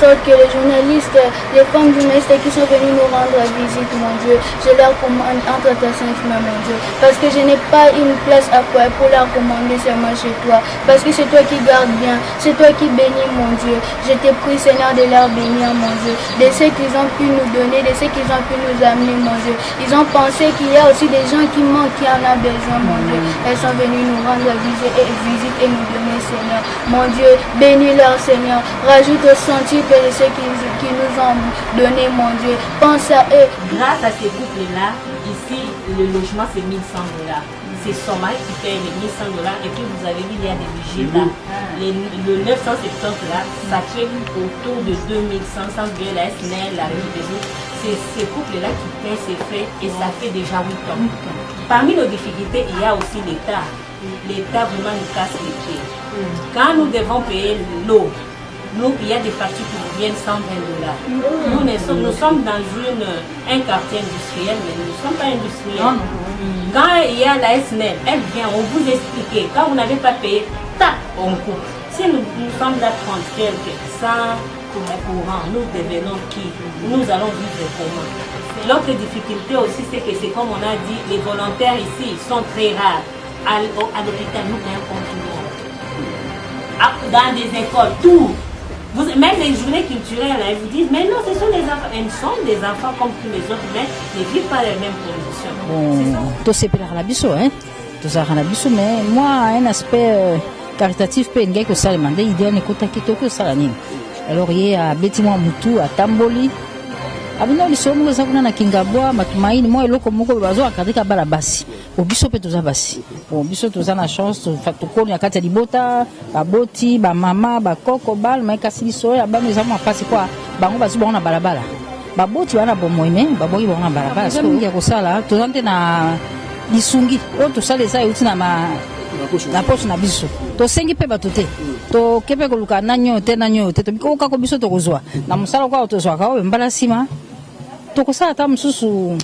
sorte que les journalistes, les femmes journalistes qui sont venus nous rendre visite, mon Dieu, je leur commande entre tes saintes mains, mon Dieu, parce que je n'ai pas une place à quoi pour leur commander seulement chez toi, parce que c'est toi qui gardes bien, c'est toi qui bénis, mon Dieu. Je te prie, Seigneur, de leur bénir, mon Dieu, de ce qu'ils ont pu nous donner, de ce qu'ils ont pu nous amener, mon Dieu. Ils ont pensé qu'il y a aussi des gens qui manquent, qui en ont besoin, mon Dieu. Elles sont venues nous rendre visite et nous donner, Seigneur. Mon Dieu, bénis-leur, Seigneur. Rajoute au centuple de ceux qui nous ont donné, mon Dieu. Pense à eux. Grâce à ces couples-là, ici, le logement, c'est 1 100 $. C'est son mari qui paye les 1 100 $ et puis vous avez dit il y a des budgets là. Le 970 là, ça fait autour de 2100 sans bien la SNEL, la régie. C'est ces couples-là qui paient ces frais et ça fait déjà 8 ans. Parmi nos difficultés, il y a aussi l'État. L'État vraiment nous casse les pieds. Quand nous devons payer l'eau, il y a des factures qui nous viennent 120 $. Nous sommes dans un quartier industriel, mais nous ne sommes pas industriels. Quand il y a la SNEL, elle vient, on vous explique. Quand vous n'avez pas payé, tac, on coupe. Si nous sommes là 30 quelques, sans courant, nous devenons qui? Nous allons vivre comment? L'autre difficulté aussi, c'est que c'est comme on a dit, les volontaires ici sont très rares. À l'hôpital, nous payons comme tout le monde. Dans des écoles, tout. Même les journées culturelles, ils vous disent, mais non, ce sont des enfants. Ils sont des enfants comme tous les autres, mais ils ne vivent pas les mêmes conditions. Bon, tout c'est pour la biso, hein. Tout ça, la biso, mais moi, un aspect caritatif, peut être que ça demande, il y a un écoute qui est ça. Alors, il y a Betty Moutou, à Tamboli. Abino lisomo za kuna na Kingabwa matumaini moi eloko moko bazo akadika bala basi obiso pe toza basi obiso toza na chance fatukoni akati libota baboti ba mama ba koko bal mais kasi liso ya ba nous avons passé quoi bango bazo bona balabala baboti wana bomoime baboyi bona balabala so ngi kosala tozante na lisungi o to sala esa yuti na poche na biso to sengi pe batote to kepe koluka nanyo te to biko ka ko biso to kozwa na musala kwa to zwa ka o mbala sima to kosala ta mususu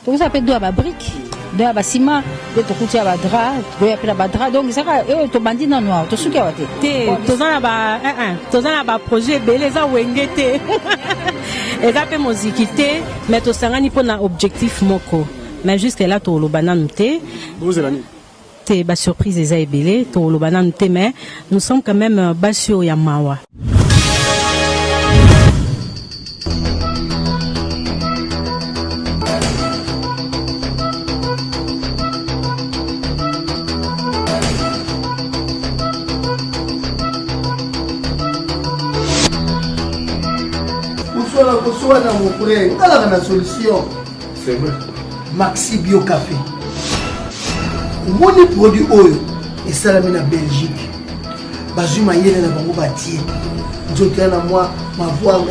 to kosala pe do ba brique do ba sima de to kutia ba drap do ya pe ba drap donc ça to bandi na noir to suki wate te to za na ba projet belé za wengete eza pe moziki te mais to sangani pona objectif moko mais jusque là to lo bananu te vous allez ba surprise eza ebele to lo bananu te mais nous sommes quand même basio ya mawa. Soit dans mon frère, on a la solution. C'est vrai. Maxi Bio Café. Mon produit oil et ça la mène en Belgique. Bazuma yéne na bango batié. Nzoto na moi ma voix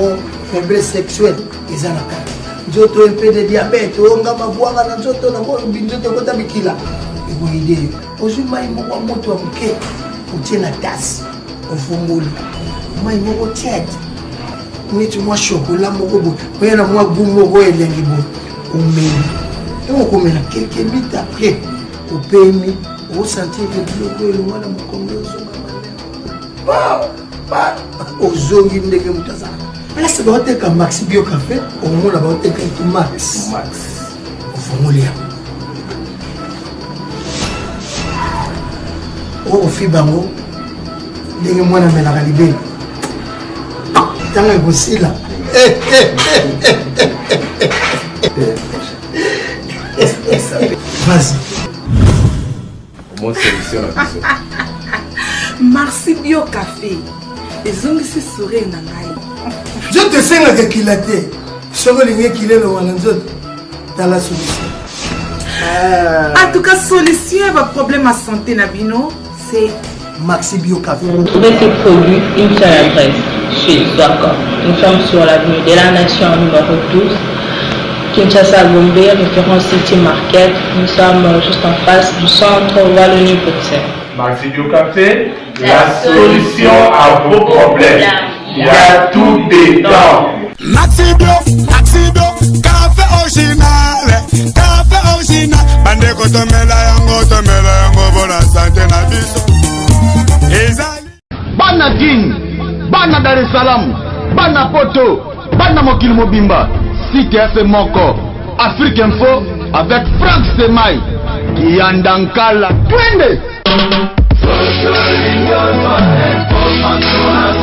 faiblesse sexuelle et ça na kati. Nzoto un peu de diabète, on nga ma voix na nzoto na mo binzoto kota bikila. Et vous idée. Ozuma imo wa moto wa mke. Utie na tasse. Ofunguli. Moi imo tiède. Neti mwa chocolat moko bo pena mwa goût moko elengi bo omeli et on komela quelques minutes après au pays au sentir que le logo mwana mokongo zonga ba ozongi ndeke mutaza ala se ba teka Maxi Bio Café au mona ba teka tout max au formulia au fibango ndenge mwana mela kalibeli tanga gosila vas-y Comment solution la biso Maxi Bio Café ezongisi sourire na ngai je te sens que qu'il a été soko linge qu'il est le wananzoto dans la solution en tout cas solution à problème à santé na bino c'est Maxi Bio Café. Vous trouvez ces produits, une seule adresse, chez D'accord. Nous sommes sur l'avenue de la Nation numéro 12, Kinshasa Gombe, référence City Market. Nous sommes juste en face du centre Wallonie-Bruxelles. Maxi Bio Café, la solution à vos problèmes. Il y a tout dedans. Maxi Bio, café original, bande kotomela yango pour la santé na biso. Bana King, Bana Dar es Salaam, Bana poto, bana mokil mobimba. Site FM Moko, Afrique Info avec Franck Semaï. Yandankala, twende.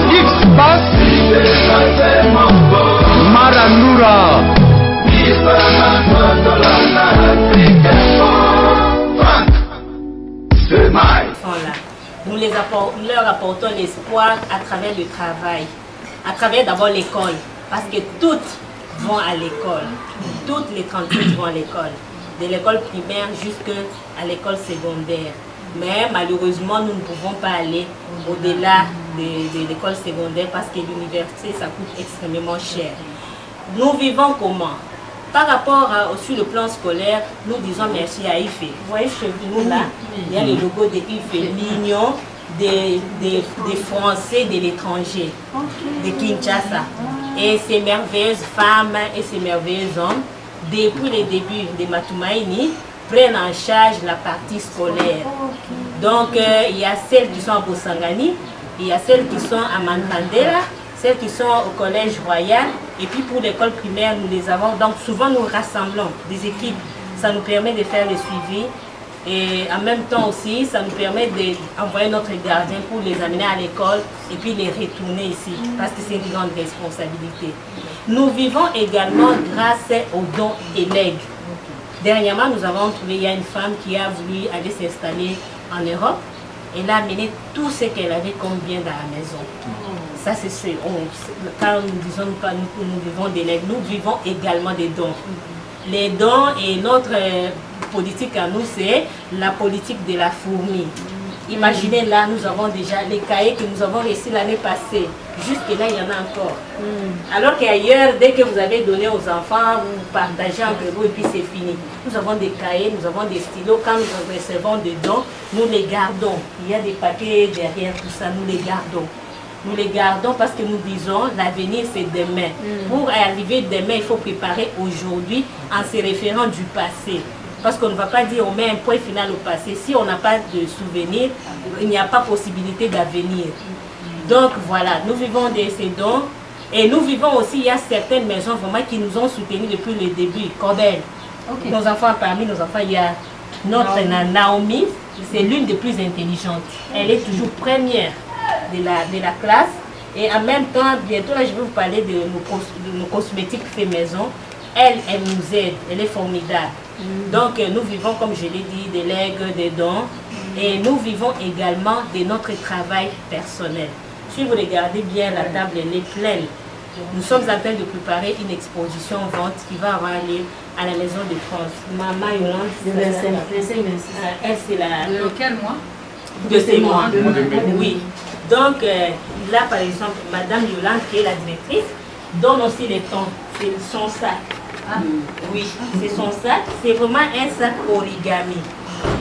X-Bass Maranura. Nous leur apportons l'espoir à travers le travail, à travers d'abord l'école, parce que toutes vont à l'école, toutes les 38 vont à l'école, de l'école primaire jusqu'à l'école secondaire. Mais malheureusement, nous ne pouvons pas aller au-delà de l'école secondaire parce que l'université, ça coûte extrêmement cher. Nous vivons comment? Par rapport sur le plan scolaire, nous disons merci à IFE. Vous voyez chez nous là, il y a le logo de IFE, l'Union des Français de l'étranger, de Kinshasa. Et ces merveilleuses femmes et ces merveilleux hommes, depuis le début de Matumaini, prennent en charge la partie scolaire. Donc il y a celles qui sont à Bosangani, il y a celles qui sont à Mantandela, celles qui sont au collège royal, et puis pour l'école primaire, nous les avons. Donc souvent nous rassemblons des équipes, ça nous permet de faire le suivi, et en même temps aussi, ça nous permet d'envoyer notre gardien pour les amener à l'école, et puis les retourner ici, parce que c'est une grande responsabilité. Nous vivons également grâce aux dons et legs. Dernièrement, nous avons trouvé, il y a une femme qui a voulu aller s'installer en Europe. Elle a amené tout ce qu'elle avait comme bien dans la maison. Ça, c'est quand nous disons nous vivons des legs, nous vivons également des dons. Les dons et notre politique à nous, c'est la politique de la fourmi. Imaginez là, nous avons déjà les cahiers que nous avons reçus l'année passée. Jusque là, il y en a encore. Alors qu'ailleurs, dès que vous avez donné aux enfants, vous partagez entre vous et puis c'est fini. Nous avons des cahiers, nous avons des stylos. Quand nous recevons des dons, nous les gardons. Il y a des papiers derrière tout ça, nous les gardons. Nous les gardons parce que nous disons l'avenir c'est demain. Pour arriver demain, il faut préparer aujourd'hui en se référant du passé. Parce qu'on ne va pas dire on met un point final au passé. Si on n'a pas de souvenirs, il n'y a pas possibilité d'avenir. Donc voilà, nous vivons de ces dons. Et nous vivons aussi, il y a certaines maisons vraiment qui nous ont soutenus depuis le début. Cordel. Nos enfants, parmi nos enfants, il y a notre Naomi. C'est l'une des plus intelligentes. Elle est toujours première de la classe. Et en même temps, bientôt là, je vais vous parler de nos cosmétiques fait maison. Elle nous aide, elle est formidable. Donc nous vivons, comme je l'ai dit, des legs, des dons. Et nous vivons également de notre travail personnel. Si vous regardez bien, la table elle est pleine. Nous sommes en train de préparer une exposition vente qui va avoir lieu à la Maison de France. Maman Yolande, elle c'est la... De quel mois? De ces mois. Oui. Donc là par exemple, Madame Yolande qui est la directrice, donne aussi les tons. C'est son sac. Oui, c'est son sac. C'est vraiment un sac origami.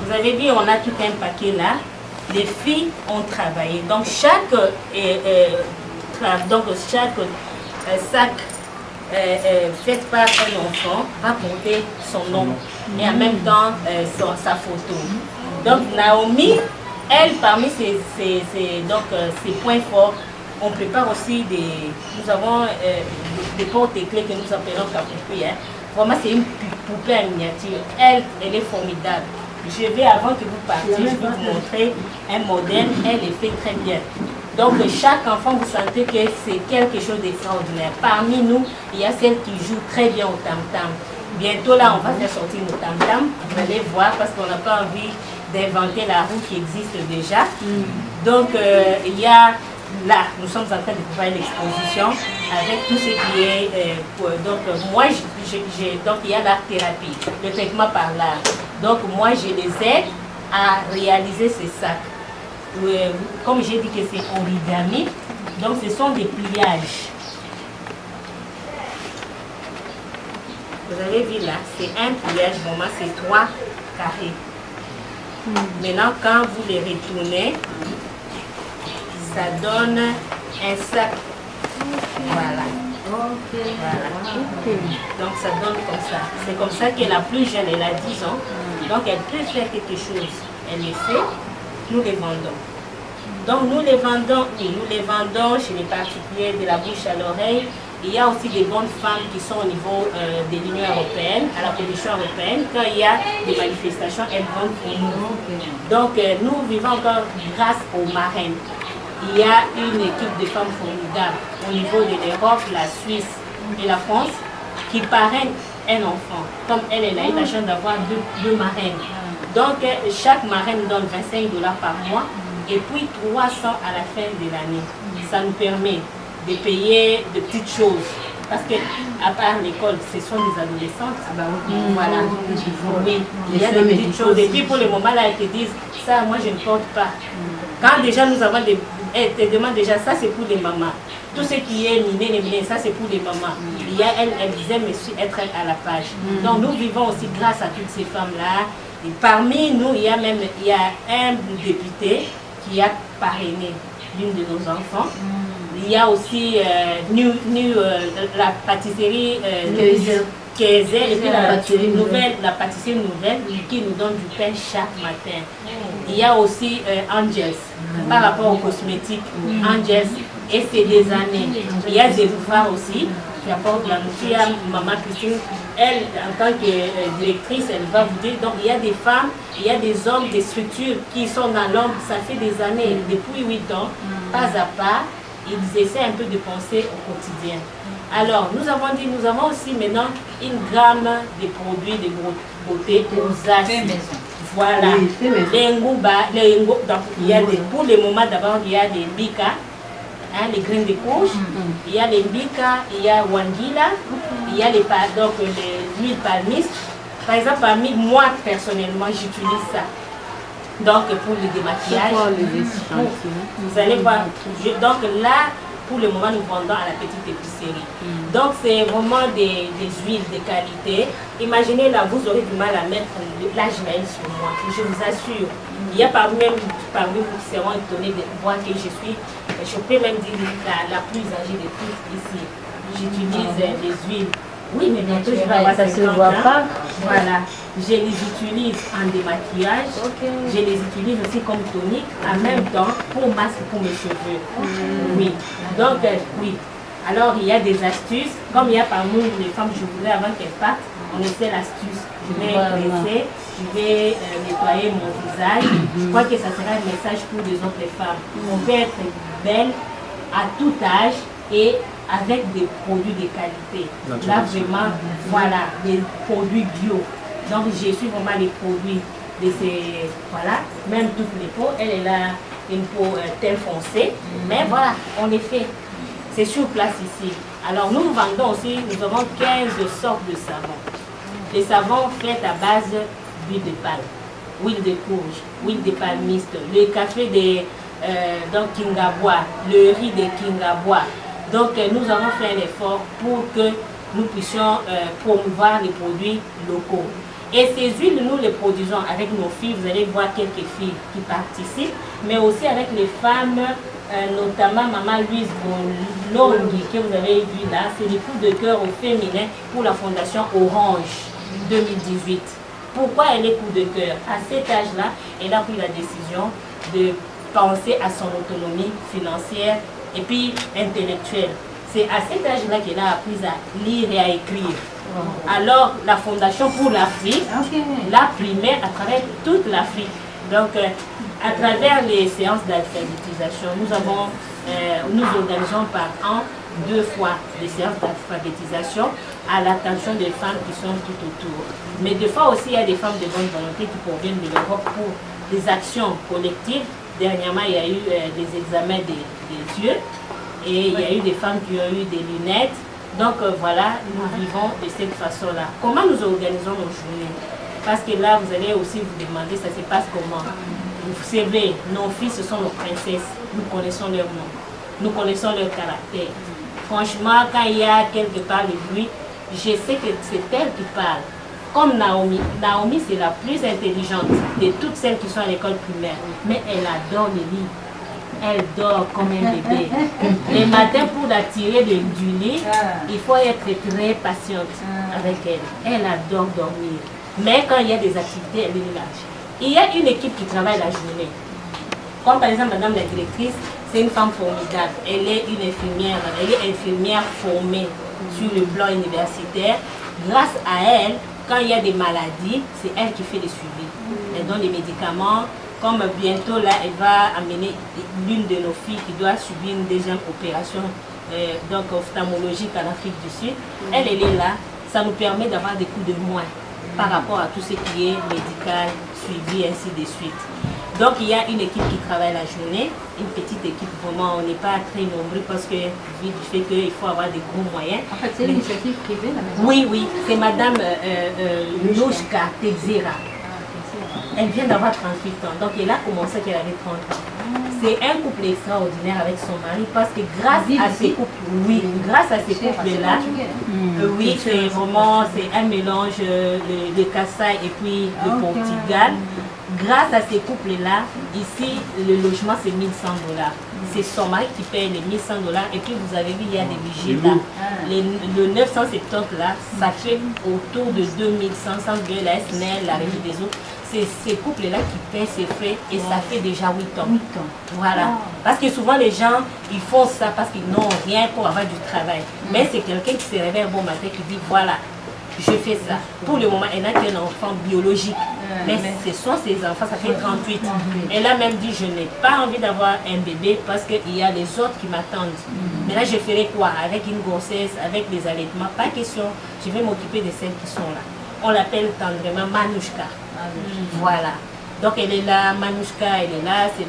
Vous avez vu, on a tout un paquet là. Les filles ont travaillé. Donc chaque sac fait par un enfant va porter son nom et en même temps sa photo. Donc Naomi, elle, parmi ses points forts, on prépare aussi nous avons des portes et clés que nous appelons capoupi. Vraiment, c'est une poupée en miniature. Elle est formidable. Je vais, avant que vous partiez, je vais vous montrer un modèle. Elle est fait très bien. Donc, chaque enfant, vous sentez que c'est quelque chose d'extraordinaire. Parmi nous, il y a celles qui jouent très bien au tam-tam. Bientôt, là, on va faire sortir nos tam-tam. Vous allez voir, parce qu'on n'a pas envie d'inventer la roue qui existe déjà. Donc, il y a... Là, nous sommes en train de préparer l'exposition avec tout ce qui est... donc, moi, donc, il y a l'art-thérapie, le traitement par l'art. Donc, moi, je les aide à réaliser ces sacs. Comme j'ai dit que c'est origami, donc ce sont des pliages. Vous avez vu là, c'est un pliage, vraiment, c'est 3 carrés. Maintenant, quand vous les retournez, ça donne un sac. Voilà. Voilà. Donc ça donne comme ça. C'est comme ça que la plus jeune, elle a 10 ans. Donc elle peut faire quelque chose. Elle les fait, nous les vendons. Donc nous les vendons chez les particuliers de la bouche à l'oreille. Il y a aussi des bonnes femmes qui sont au niveau de l'Union européenne, à la Commission européenne. Quand il y a des manifestations, elles vendent pour nous. Donc nous vivons encore grâce aux marraines. Il y a une équipe de femmes formidables au niveau de l'Europe, la Suisse et la France qui parrainent un enfant. Comme elle a eu la chance d'avoir deux marraines. Donc chaque marraine donne 25 $ par mois et puis 300 à la fin de l'année. Ça nous permet de payer de petites choses. Parce que, à part l'école, ce sont des adolescentes. Voilà. Oui, il y a des petites choses. Et puis pour le moment, là, elles te disent, ça, moi, je ne porte pas. Quand déjà nous avons des... Elles te demandent déjà, ça, c'est pour les mamans. Tout ce qui est miné, ça, c'est pour les mamans. Il y a, elle disait, monsieur, être à la page. Donc, nous vivons aussi grâce à toutes ces femmes-là. Et parmi nous, il y a un député qui a parrainé l'une de nos enfants. Il y a aussi la pâtisserie Kézel et puis la pâtisserie nouvelle qui nous donne du pain chaque matin. Il y a aussi Angels par rapport aux cosmétiques. Angels, et c'est des années. Il y a Zéloufar aussi qui apporte la nourriture. Il y a Maman Christine, elle en tant que directrice, elle va vous dire. Donc il y a des femmes, il y a des hommes, des structures qui sont dans l'ombre. Ça fait des années, depuis 8 ans, pas à pas. Ils essaient un peu de penser au quotidien. Alors, nous avons dit, nous avons aussi maintenant une gamme de produits de beauté aux acides. Voilà. Les ngouba, donc il y a des, pour le moment d'abord, il y a des bika, hein, les graines de courge, il y a les bika, il y a wangila, il y a l'huile palmiste. Par exemple, parmi moi personnellement, j'utilise ça. Donc pour le démaquillage, vous allez voir. Donc là, pour le moment, nous vendons à la petite épicerie. Donc c'est vraiment des huiles de qualité. Imaginez là, vous aurez du mal à mettre l'âge mail sur moi. Je vous assure. Il y a parmi vous qui seront étonnés de voir que je peux même dire la plus âgée de toutes ici. J'utilise des huiles. Oui, mais bientôt je vais avoir ça, 50 ans. Pas. Voilà. Je les utilise en démaquillage. Je les utilise aussi comme tonique, en même temps pour masque pour mes cheveux. Oui. Donc, oui. Alors, il y a des astuces. Comme il y a parmi les femmes, je voudrais avant qu'elles partent, on essaie l'astuce. Je vais laisser, je vais nettoyer mon visage. Je crois que ça sera un message pour les autres femmes. On peut être belle à tout âge et avec des produits de qualité. Là, vraiment, voilà, des produits bio. Donc, j'ai su vraiment les produits de ces... Voilà, même toutes les peaux. Elle a une peau teint foncé. Mais voilà, on les fait. C'est sur place ici. Alors, nous vendons aussi, nous avons 15 sortes de savons. Les savons faits à base d'huile de palme, huile de courge, huile de palmiste, le café de Kingabois, le riz de Kingabois. Donc nous avons fait un effort pour que nous puissions promouvoir les produits locaux. Et ces huiles, nous les produisons avec nos filles. Vous allez voir quelques filles qui participent, mais aussi avec les femmes, notamment Maman Louise Bolongi, que vous avez vu là. C'est les coups de cœur au féminin pour la Fondation Orange 2018. Pourquoi elle est coup de cœur? À cet âge-là, elle a pris la décision de penser à son autonomie financière et puis intellectuelle. C'est à cet âge-là qu'elle a appris à lire et à écrire. Alors, la Fondation pour l'Afrique l'a primée à travers toute l'Afrique. Donc, à travers les séances d'alphabétisation, nous organisons par an 2 fois des séances d'alphabétisation à l'attention des femmes qui sont tout autour. Mais des fois aussi, il y a des femmes de bonne volonté qui proviennent de l'Europe pour des actions collectives. Dernièrement, il y a eu des examens des yeux et il y a eu des femmes qui ont eu des lunettes. Donc voilà, nous vivons de cette façon-là. Comment nous organisons nos journées? Parce que là, vous allez aussi vous demander, ça se passe comment? Vous savez, nos filles, ce sont nos princesses. Nous connaissons leur nom. Nous connaissons leur caractère. Franchement, quand il y a quelque part le bruit, je sais que c'est elle qui parle. Comme Naomi. Naomi, c'est la plus intelligente de toutes celles qui sont à l'école primaire. Mais elle adore les livres. Elle dort comme un bébé. Les matins, pour la tirer du lit, il faut être très patiente avec elle. Elle adore dormir. Mais quand il y a des activités, elle est là. Il y a une équipe qui travaille la journée. Comme par exemple, madame la directrice, c'est une femme formidable. Elle est une infirmière. Elle est infirmière formée sur le plan universitaire. Grâce à elle, quand il y a des maladies, c'est elle qui fait les suivis. Elle donne les médicaments. Comme bientôt, là, elle va amener l'une de nos filles qui doit subir une deuxième opération donc ophtalmologique en Afrique du Sud. Elle est là. Ça nous permet d'avoir des coûts de moins par rapport à tout ce qui est médical, suivi, ainsi de suite. Donc il y a une équipe qui travaille la journée, une petite équipe, vraiment on n'est pas très nombreux parce que vu du fait qu'il faut avoir des gros moyens. En fait, c'est l'initiative privée, la maison? Oui, oui, c'est madame Nouchka Tedzera. Elle vient d'avoir 38 ans, donc elle a commencé quand elle avait 30 ans. C'est un couple extraordinaire avec son mari parce que grâce à ces couples, oui, grâce à ces couples-là, oui, c'est vraiment, c'est un mélange de Kassai et puis le Portugal. Grâce à ces couples-là, ici, le logement c'est 1 100 $. C'est son mari qui paye les 1 100 $. Et puis vous avez vu, il y a des vigiles là. Le 970 là, ça fait autour de 2100 sans oublier la SNEL, la Régie des eaux. C'est ces couples-là qui paient ses frais et ça fait déjà 8 ans. Voilà. Parce que souvent les gens, ils font ça parce qu'ils n'ont rien pour avoir du travail. Mais c'est quelqu'un qui se réveille un bon matin qui dit voilà, je fais ça. Pour le moment, elle n'a qu'un enfant biologique. Mais ce sont ses enfants, ça fait 38. Elle a même dit je n'ai pas envie d'avoir un bébé parce qu'il y a les autres qui m'attendent. Mais là, je ferai quoi? Avec une grossesse, avec des allaitements? Pas question. Je vais m'occuper de celles qui sont là. On l'appelle tendrement Manouchka. Voilà. Donc elle est là, Manouchka, elle est là, c'est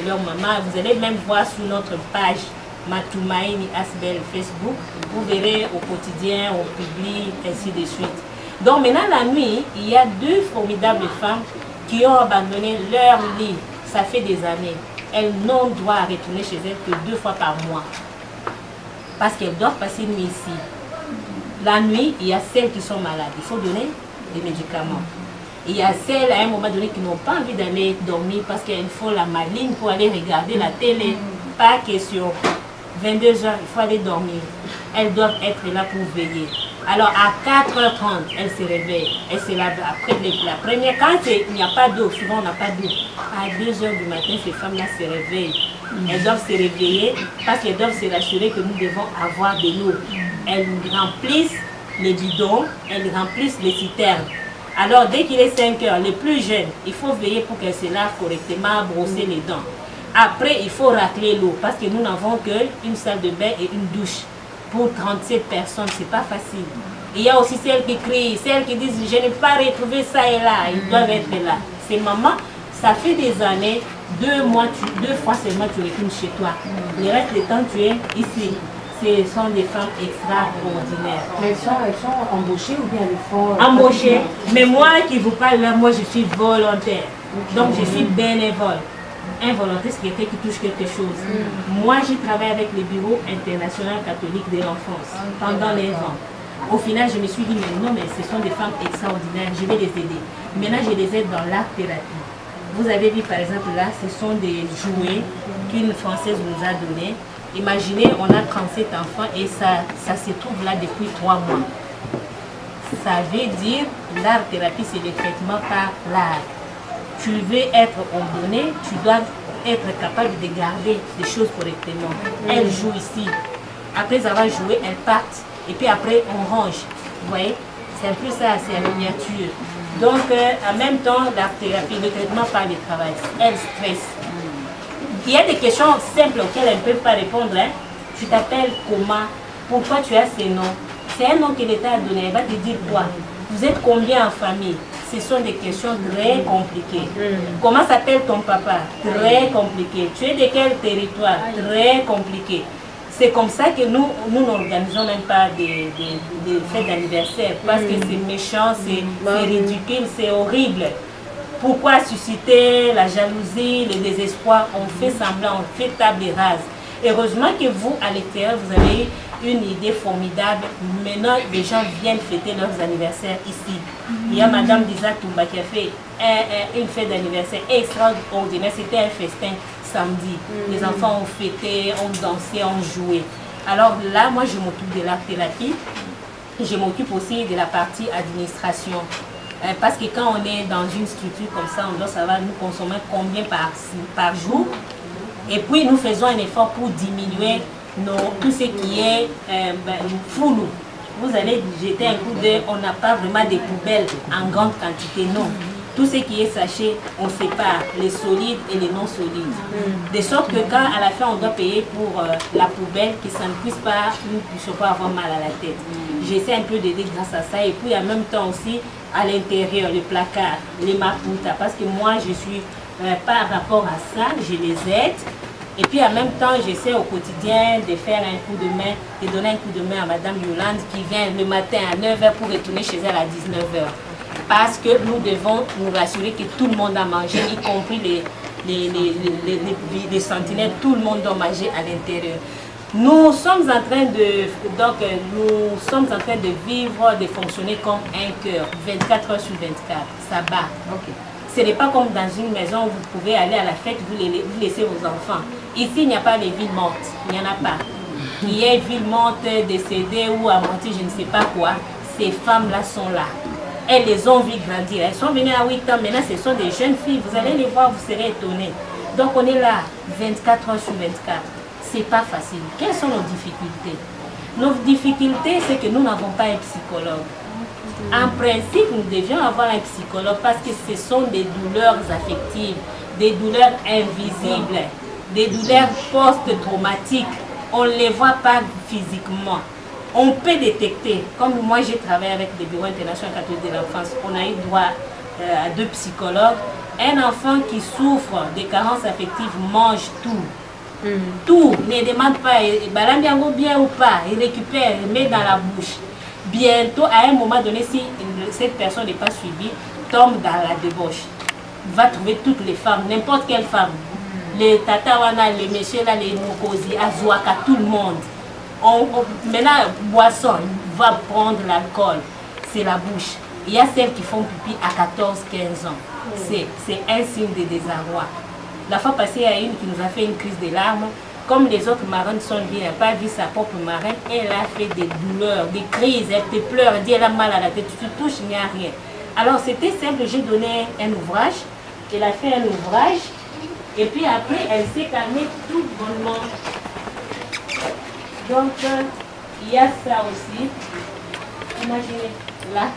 leur maman. Vous allez même voir sur notre page Matoumaïni Asbel Facebook. Vous verrez au quotidien, on publie, ainsi de suite. Donc maintenant la nuit, il y a 2 formidables femmes qui ont abandonné leur lit. Ça fait des années. Elles n'ont droit à retourner chez elles que 2 fois par mois. Parce qu'elles doivent passer une nuit ici. La nuit, il y a celles qui sont malades. Il faut donner des médicaments. Il y a celles à un moment donné qui n'ont pas envie d'aller dormir parce qu'elles font la maligne pour aller regarder la télé. Pas question. 22 h, il faut aller dormir. Elles doivent être là pour veiller. Alors à 4h30, elles se réveillent. Elles se lavent après la première. Quand il n'y a pas d'eau, souvent on n'a pas d'eau. À 2 h du matin, ces femmes-là se réveillent. Elles doivent se réveiller parce qu'elles doivent se rassurer que nous devons avoir de l'eau. Elles remplissent les bidons, elles remplissent les citernes. Alors dès qu'il est 5 h, les plus jeunes, il faut veiller pour qu'elles se lavent correctement, brosser les dents. Après, il faut racler l'eau parce que nous n'avons qu'une salle de bain et une douche. Pour 37 personnes, c'est pas facile. Il y a aussi celles qui crient, celles qui disent je n'ai pas retrouvé ça et là, ils doivent être là. C'est maman, ça fait des années, 2 mois, 2 fois seulement tu retournes chez toi. Le reste du temps tu es ici. Ce sont des femmes extraordinaires. Elles sont embauchées ou bien elles font... Embauchées. Mais moi qui vous parle là, moi je suis volontaire. Donc je suis bénévole. Un volontaire, c'est quelqu'un qui touche quelque chose. Moi, j'ai travaillé avec le Bureau international catholique de l'enfance pendant les ans. Au final, je me suis dit, mais non, mais ce sont des femmes extraordinaires, je vais les aider. Maintenant, je les aide dans l'art-thérapie. Vous avez vu, par exemple, là, ce sont des jouets qu'une Française nous a donnés. Imaginez, on a 37 enfants et ça se trouve là depuis 3 mois. Ça veut dire, l'art-thérapie, c'est le traitement par l'art. Tu veux être ordonné, tu dois être capable de garder les choses correctement. Elles jouent ici. Après avoir joué, elles partent. Et puis après, on range. Vous voyez? C'est un peu ça, c'est la miniature. Donc, en même temps, l'art-thérapie, le traitement par le travail, elles stressent. Il y a des questions simples auxquelles elles ne peuvent pas répondre. Hein? Tu t'appelles comment? Pourquoi tu as ces noms? C'est un nom que l'État a donné. Elle va te dire quoi? Vous êtes combien en famille? Ce sont des questions très compliquées. Comment s'appelle ton papa? Très compliqué. Tu es de quel territoire? Très compliqué. C'est comme ça que nous n'organisons même pas des fêtes d'anniversaire parce que c'est méchant, c'est ridicule, c'est horrible. Pourquoi susciter la jalousie, le désespoir? On fait semblant, on fait table rase. Heureusement que vous, à l'extérieur, vous avez une idée formidable. Maintenant, les gens viennent fêter leurs anniversaires ici. Il y a Madame Disa Toumba qui a fait une fête d'anniversaire extraordinaire. C'était un festin samedi. Les enfants ont fêté, ont dansé, ont joué. Alors là, moi, je m'occupe de l'art-thérapie. Je m'occupe aussi de la partie administration. Parce que quand on est dans une structure comme ça, on doit savoir nous consommer combien par jour. Et puis nous faisons un effort pour diminuer tout ce qui est flou. Vous allez jeter un coup d'œil, on n'a pas vraiment des poubelles en grande quantité, non. Tout ce qui est sachet, on sépare les solides et les non solides. De sorte que quand à la fin on doit payer pour la poubelle, que ça ne puisse pas, nous ne puissions pas avoir mal à la tête. J'essaie un peu d'aider grâce à ça. Et puis en même temps aussi, à l'intérieur, le placard, les maputas, parce que moi je suis par rapport à ça, je les aide. Et puis en même temps, j'essaie au quotidien de faire un coup de main, de donner un coup de main à Madame Yolande qui vient le matin à 9h pour retourner chez elle à 19h. Parce que nous devons nous rassurer que tout le monde a mangé, y compris les sentinelles, tout le monde doit manger à l'intérieur. Nous sommes en train de vivre, de fonctionner comme un cœur, 24 heures sur 24, ça bat. Ce n'est pas comme dans une maison où vous pouvez aller à la fête, vous laissez vos enfants. Ici, il n'y a pas de villes mortes, il n'y en a pas. Il y a une ville morte, décédée ou amontée, je ne sais pas quoi. Ces femmes-là sont là. Elles les ont vues grandir. Elles sont venues à 8 ans, maintenant ce sont des jeunes filles. Vous allez les voir, vous serez étonnés. Donc on est là, 24 heures sur 24. C'est pas facile. Quelles sont nos difficultés? Nos difficultés, c'est que nous n'avons pas un psychologue. En principe, nous devions avoir un psychologue parce que ce sont des douleurs affectives, des douleurs invisibles, des douleurs post-traumatiques. On ne les voit pas physiquement. On peut détecter, comme moi j'ai travaillé avec le Bureau international catholique de l'enfance, on a eu droit à 2 psychologues. Un enfant qui souffre de carences affectives mange tout. Tout, ne demande pas, bien ou pas, il récupère, il met dans la bouche. Bientôt, à un moment donné, si cette personne n'est pas suivie, tombe dans la débauche. Il va trouver toutes les femmes, n'importe quelle femme. Les tatawana, les messieurs, là, les mokosi, azouaka, tout le monde. Maintenant, boisson, on va prendre l'alcool, c'est la bouche. Il y a celles qui font pipi à 14-15 ans. C'est un signe de désarroi. La fois passée, il y a une qui nous a fait une crise de larmes. Comme les autres marraines sont bien, elle n'a pas vu sa propre marraine, elle a fait des douleurs, des crises, elle te pleure, elle dit elle a mal à la tête, tu te touches, il n'y a rien. Alors c'était simple, j'ai donné un ouvrage, elle a fait un ouvrage, et puis après elle s'est calmée tout bonnement. Donc il y a ça aussi, imaginez, là,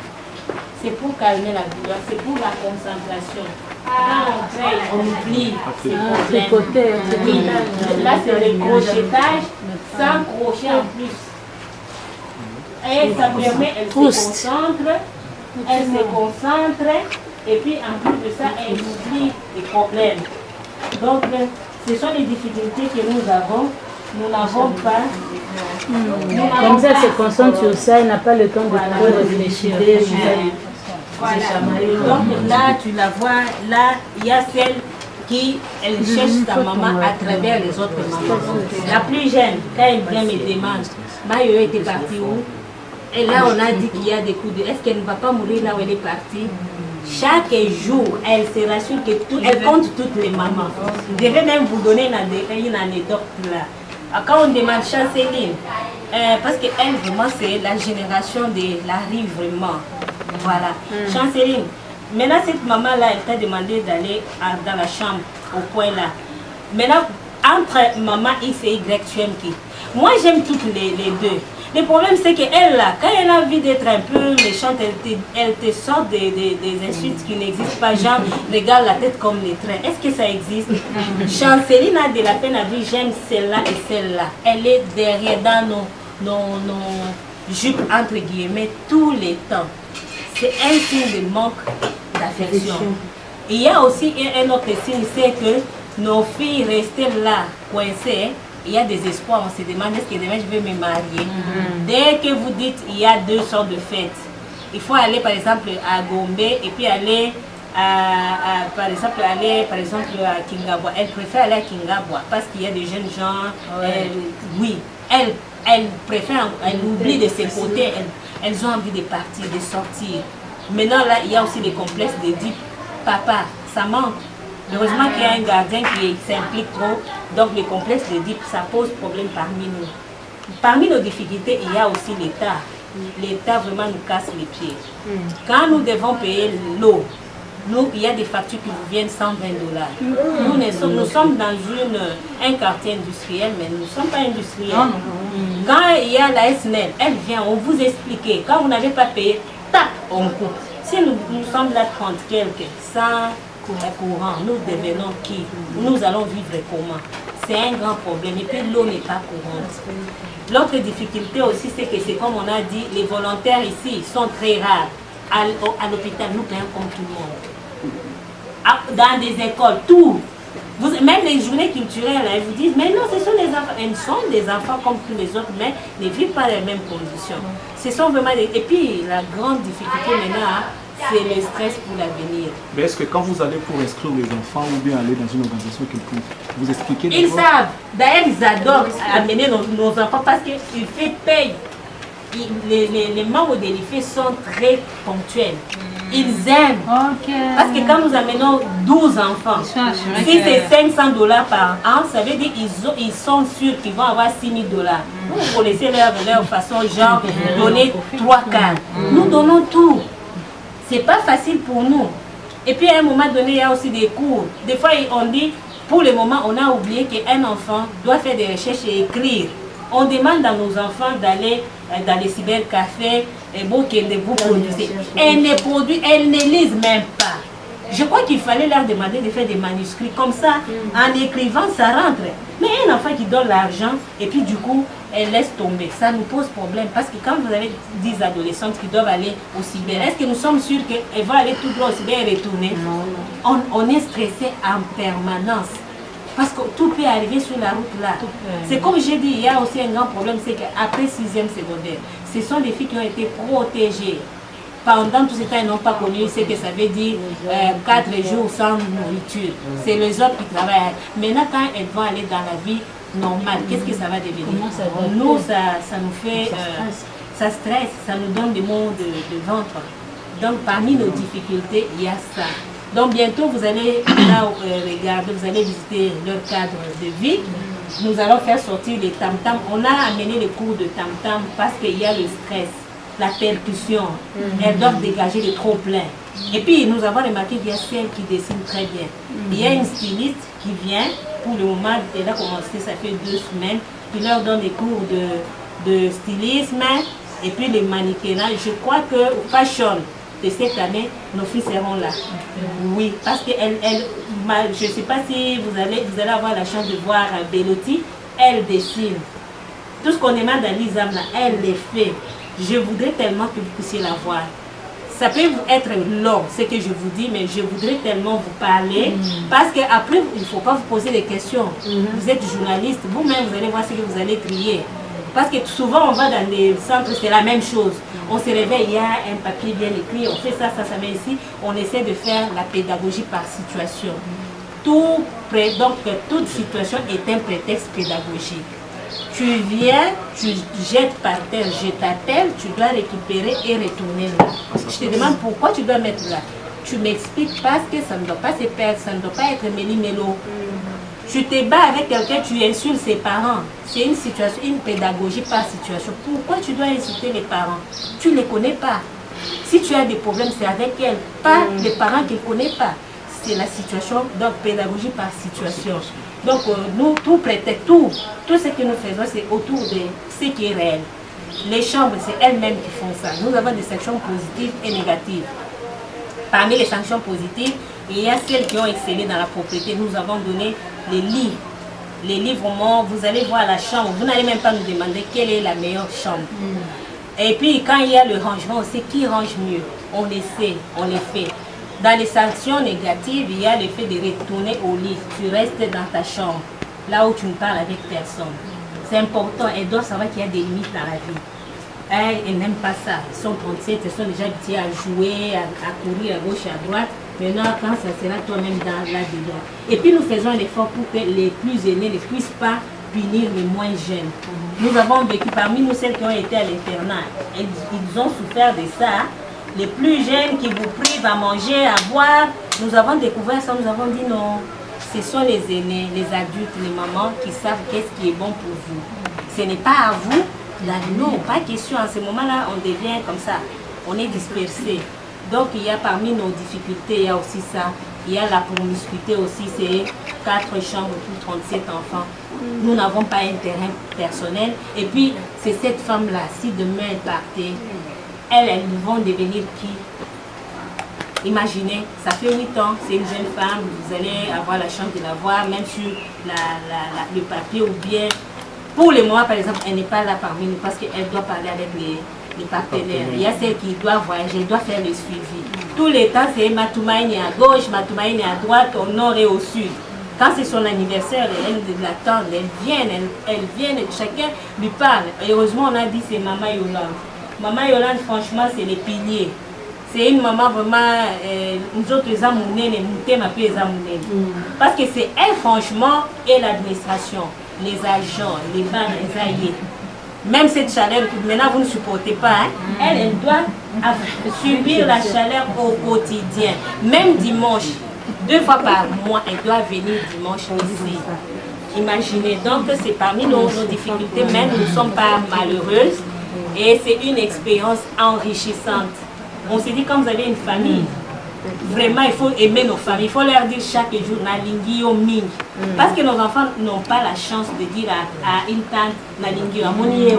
c'est pour calmer la douleur, c'est pour la concentration. Quand on paye, on oublie ces problèmes. Oui. Là, c'est le crochetage sans crochet en plus. Et ça permet, elle se concentre, et puis en plus de ça, elle oublie les problèmes. Donc, ce sont les difficultés que nous avons. Nous n'avons pas. Comme ça, elle se concentre sur ça, elle n'a pas le temps de trop réfléchir. Voilà. Donc là, tu la vois, là, il y a celle qui, elle cherche sa maman à travers les autres mamans. La plus jeune, quand elle vient me demande, Mayo était partie où? Et là, on a dit qu'il y a des coups de... Est-ce qu'elle ne va pas mourir là où elle est partie? Chaque jour, elle se rassure que elle compte toutes les mamans. Je vais même vous donner une anecdote là. Quand on demande Chanceline, parce qu'elle, vraiment, c'est la génération de la rive, vraiment. Voilà. Chanceline, maintenant cette maman-là, elle t'a demandé d'aller dans la chambre, au coin là. Maintenant, entre maman X et Y, tu aimes qui? Moi, j'aime toutes les deux. Le problème, c'est qu'elle, là, quand elle a envie d'être un peu méchante, elle te sort des insultes qui n'existent pas. Genre, regarde la tête comme les trains. Est-ce que ça existe? Chanceline a de la peine à dire, j'aime celle-là et celle-là. Elle est derrière dans nos jupes, entre guillemets, tous les temps. C'est un signe de manque d'affection. Il y a aussi un autre signe, c'est que nos filles restées là, coincées, il y a des espoirs, on se demande est-ce que demain je vais me marier. Dès que vous dites il y a 2 sortes de fêtes, il faut aller par exemple à Gombe et puis aller par exemple à Kingabwa. Elle préfère aller à Kingabwa parce qu'il y a des jeunes gens, oui, elle préfère, elle oublie de ses côtés, elles ont envie de partir, de sortir. Maintenant là, il y a aussi les complexes de dire papa, ça manque. Heureusement qu'il y a un gardien qui s'implique trop, donc le complexe de DIP, ça pose problème parmi nous. Parmi nos difficultés, il y a aussi l'État. l'État vraiment nous casse les pieds. Quand nous devons payer l'eau, il y a des factures qui vous viennent $120. Nous sommes dans un quartier industriel, mais nous ne sommes pas industriels. Quand il y a la SNEL, elle vient, on vous explique. Quand vous n'avez pas payé, tac, on coupe. Si nous sommes là 30 quelques, sans courant, nous devenons qui? Nous allons vivre comment? C'est un grand problème. Et puis l'eau n'est pas courante. L'autre difficulté aussi, c'est que c'est comme on a dit, les volontaires ici sont très rares. À l'hôpital, nous payons comme tout le monde. Dans des écoles, tout. Même les journées culturelles, ils vous disent, mais non, ce sont des enfants. Ils sont des enfants comme tous les autres, mais ne vivent pas les mêmes conditions. Ce sont vraiment des... Et puis, la grande difficulté maintenant, c'est le stress pour l'avenir. Mais est-ce que quand vous allez pour inscrire les enfants ou bien aller dans une organisation quelconque, vous expliquez... Ils savent. D'ailleurs, ils adorent amener nos enfants parce qu'ils fait paye. Les membres de l'IFE sont très ponctuels. Ils aiment. Parce que quand nous amenons 12 enfants, si c'est $500 par an, ça veut dire qu'ils sont sûrs qu'ils vont avoir $6 000. Vous connaissez leur façon, genre, donner 3 quarts. Nous donnons tout. C'est pas facile pour nous. Et puis à un moment donné, il y a aussi des cours. Des fois, on dit, pour le moment, on a oublié qu'un enfant doit faire des recherches et écrire. On demande à nos enfants d'aller dans les cybercafés et vous produisez. Elles ne lisent même pas. Je crois qu'il fallait leur demander de faire des manuscrits comme ça. En écrivant, ça rentre. Mais un enfant qui donne l'argent et puis du coup, elle laisse tomber. Ça nous pose problème parce que quand vous avez 10 adolescentes qui doivent aller au cyber, est-ce que nous sommes sûrs qu'elles vont aller tout droit au cyber et retourner? On est stressé en permanence. Parce que tout peut arriver sur la route là. C'est comme j'ai dit, il y a aussi un grand problème, c'est qu'après 6e secondaire, ce sont des filles qui ont été protégées. Pendant tout ce temps, elles n'ont pas connu ce que ça veut dire 4 jours sans nourriture. C'est les autres qui travaillent. Maintenant, quand elles vont aller dans la vie normale, qu'est-ce que ça va devenir? Nous, ça nous fait... ça stresse, ça nous donne des maux de ventre. Donc, parmi nos difficultés, il y a ça. Donc bientôt vous allez là regarder, vous allez visiter leur cadre de vie. Nous allons faire sortir les tam-tams. On a amené les cours de tam-tam parce qu'il y a le stress, la percussion. Elles doivent dégager le trop-plein. Et puis nous avons remarqué qu'il y a celles qui dessinent très bien. Il y a une styliste qui vient, pour le moment, elle a commencé, ça fait 2 semaines, qui leur donne des cours de stylisme et puis les mannequinats. Je crois que fashion de cette année, nos filles seront là. Oui, parce que je ne sais pas si vous allez avoir la chance de voir Bellotti, elle dessine. Tout ce qu'on demande à Lizam là, elle les fait. Je voudrais tellement que vous puissiez la voir. Ça peut être long, ce que je vous dis, mais je voudrais tellement vous parler. Parce qu'après, il ne faut pas vous poser des questions. Vous êtes journaliste, vous-même, vous allez voir ce que vous allez trier. Parce que souvent, on va dans les centres, c'est la même chose. On se réveille, il y a un papier bien écrit, on fait ça, met ici. On essaie de faire la pédagogie par situation. Donc, toute situation est un prétexte pédagogique. Tu viens, tu jettes par terre, je t'appelle, tu dois récupérer et retourner là. Je te demande pourquoi tu dois mettre là. Tu m'expliques parce que ça ne doit pas se perdre, ça ne doit pas être méli-mélo. Tu te bats avec quelqu'un, tu insultes ses parents. C'est une situation, une pédagogie par situation. Pourquoi tu dois insulter les parents? Tu ne les connais pas. Si tu as des problèmes, c'est avec elles, pas les parents qui ne connaissent pas. C'est la situation, donc pédagogie par situation. Donc nous, tout ce que nous faisons, c'est autour de ce qui est réel. Les chambres, c'est elles-mêmes qui font ça. Nous avons des sanctions positives et négatives. Parmi les sanctions positives, il y a celles qui ont excellé dans la propriété. Nous avons donné les livres. Les livres, vous allez voir la chambre. Vous n'allez même pas nous demander quelle est la meilleure chambre. Et puis, quand il y a le rangement, on sait qui range mieux. On les sait, on les fait. Dans les sanctions négatives, il y a le fait de retourner au lit. Tu restes dans ta chambre, là où tu ne parles avec personne. C'est important. Elles doivent savoir qu'il y a des limites dans la vie. Elles n'aiment pas ça. Elles sont 37, elles sont déjà habituées à jouer, à courir à gauche et à droite. Maintenant, quand ça sera toi-même là-dedans. Et puis, nous faisons l'effort pour que les plus aînés ne puissent pas punir les moins jeunes. Nous avons vécu parmi nous celles qui ont été à l'internat. Ils ont souffert de ça. Les plus jeunes qui vous privent à manger, à boire. Nous avons découvert ça, nous avons dit non. Ce sont les aînés, les adultes, les mamans qui savent qu'est-ce qui est bon pour vous. Ce n'est pas à vous Là, non, pas question. À ce moment-là, on devient comme ça. On est dispersé. Donc, il y a parmi nos difficultés, il y a aussi ça. Il y a la promiscuité aussi, c'est 4 chambres pour 37 enfants. Nous n'avons pas un terrain personnel. Et puis, c'est cette femme-là, si demain elle partait, elles vont devenir qui? Imaginez, ça fait 8 ans, c'est une jeune femme, vous allez avoir la chance de la voir, même sur le papier ou bien, pour le moment par exemple, elle n'est pas là parmi nous parce qu'elle doit parler avec les partenaires. Il y a celle qui doit voyager, elle doit faire le suivi. Tous les temps, c'est Matoumaïni à gauche, Matoumaïni à droite, au nord et au sud. Quand c'est son anniversaire, elle l'attend, elle vient, chacun lui parle. Heureusement, on a dit c'est Maman Yolande. Maman Yolande, franchement, c'est les piliers. C'est une maman vraiment, nous autres, les amounés, parce que c'est elle, franchement, et l'administration, les agents, les banques, les alliés. Même cette chaleur, maintenant vous ne supportez pas, hein? Elle doit subir la chaleur au quotidien. Même dimanche, 2 fois par mois, elle doit venir dimanche ici. Imaginez, donc c'est parmi nos difficultés, mais nous ne sommes pas malheureuses et c'est une expérience enrichissante. On se dit quand vous avez une famille, vraiment il faut aimer nos familles, il faut leur dire chaque jour Nalingi au Ming. Parce que nos enfants n'ont pas la chance de dire à une tante Nalingi au Moni.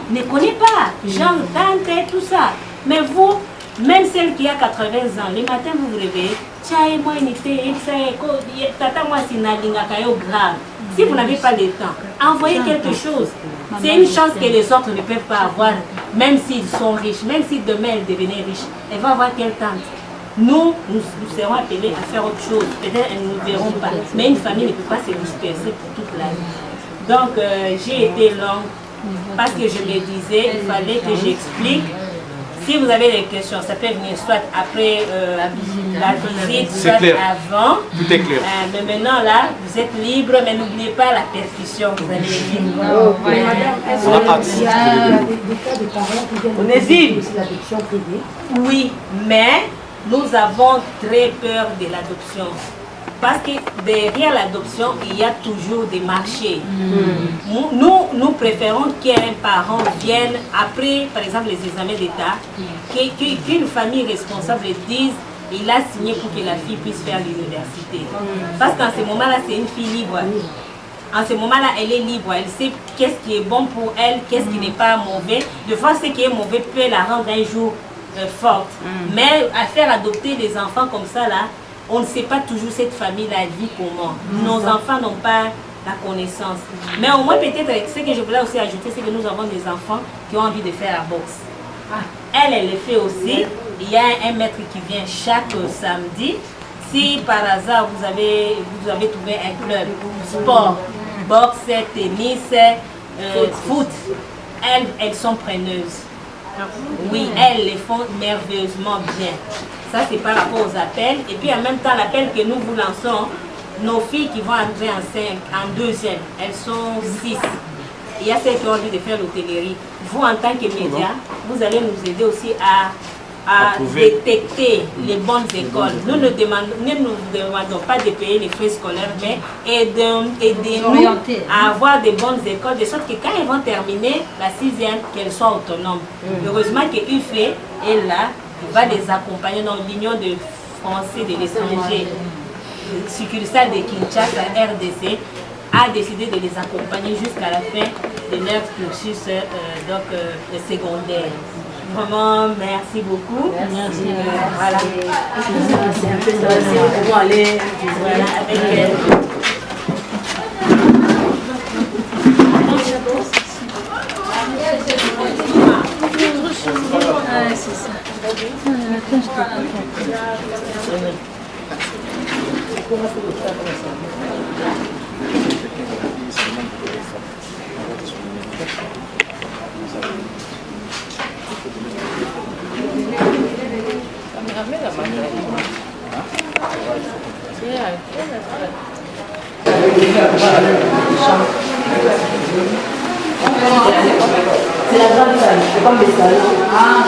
Ne connaît pas, genre tante, tout ça. Mais vous, même celle qui a 80 ans, le matin vous vous réveillez, moi tata moi si Nalinga kayo grave. Si vous n'avez pas le temps, envoyez quelque chose. C'est une chance que les autres ne peuvent pas avoir, même s'ils sont riches, même si demain elles devenaient riches. Elle va avoir quelle tante? Nous serons appelés à faire autre chose. Peut-être elles ne nous verront pas. Mais une famille ne peut pas se disperser pour toute la vie. Donc j'ai été longue parce que je me disais, il fallait que j'explique. Si vous avez des questions, ça peut venir soit après la visite, soit avant. Tout est clair. Mais maintenant, là, vous êtes libre, mais n'oubliez pas la percussion. Vous allez venir. On hésite. Oui, mais nous avons très peur de l'adoption. Parce que derrière l'adoption, il y a toujours des marchés. Nous préférons qu'un parent vienne après, par exemple, les examens d'État, qu'une famille responsable dise il a signé pour que la fille puisse faire l'université. Parce qu'en ce moment-là, c'est une fille libre. En ce moment-là, elle est libre. Elle sait qu'est-ce qui est bon pour elle, qu'est-ce qui n'est pas mauvais. De fois, ce qui est mauvais peut la rendre un jour forte. Mais à faire adopter des enfants comme ça, là, on ne sait pas toujours cette famille-là vit comment. Nos enfants n'ont pas la connaissance. Mais au moins, peut-être, ce que je voulais aussi ajouter, c'est que nous avons des enfants qui ont envie de faire la boxe. Elle le fait aussi. Il y a un maître qui vient chaque samedi. Si par hasard vous avez trouvé un club sport, boxe, tennis, foot, elles sont preneuses. Oui, elles les font merveilleusement bien. Ça, c'est par rapport aux appels. Et puis, en même temps, l'appel que nous vous lançons, nos filles qui vont entrer en deuxième, elles sont 6. Il y a celles qui ont envie de faire l'hôtellerie. Vous, en tant que média, vous allez nous aider aussi à détecter les bonnes écoles. Nous ne nous demandons pas de payer les frais scolaires, mais aidez-nous à avoir des bonnes écoles, de sorte que quand elles vont terminer la 6e, qu'elles soient autonomes. Heureusement que UFE est là, il va les accompagner dans l'Union de Français de l'étranger, succursale de Kinshasa, RDC, a décidé de les accompagner jusqu'à la fin de leur cursus secondaire. Vraiment, merci beaucoup. Merci. Voilà. C'est un peu ça. Nous pouvons aller avec elle. C'est ça. C'est la grande salle, c'est comme les salles. Ah,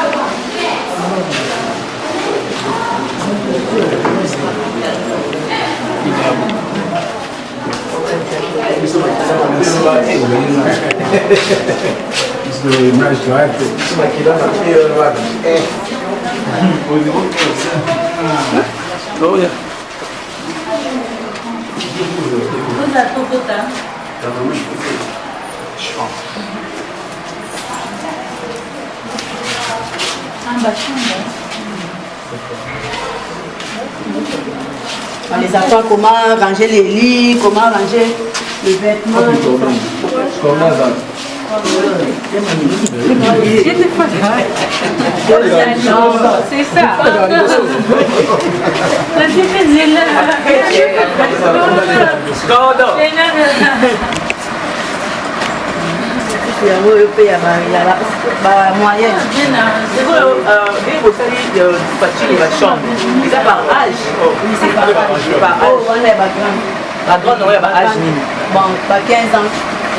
d'accord. l'image directe. Les enfants, comment ranger les lits, comment ranger les vêtements. C'est ça.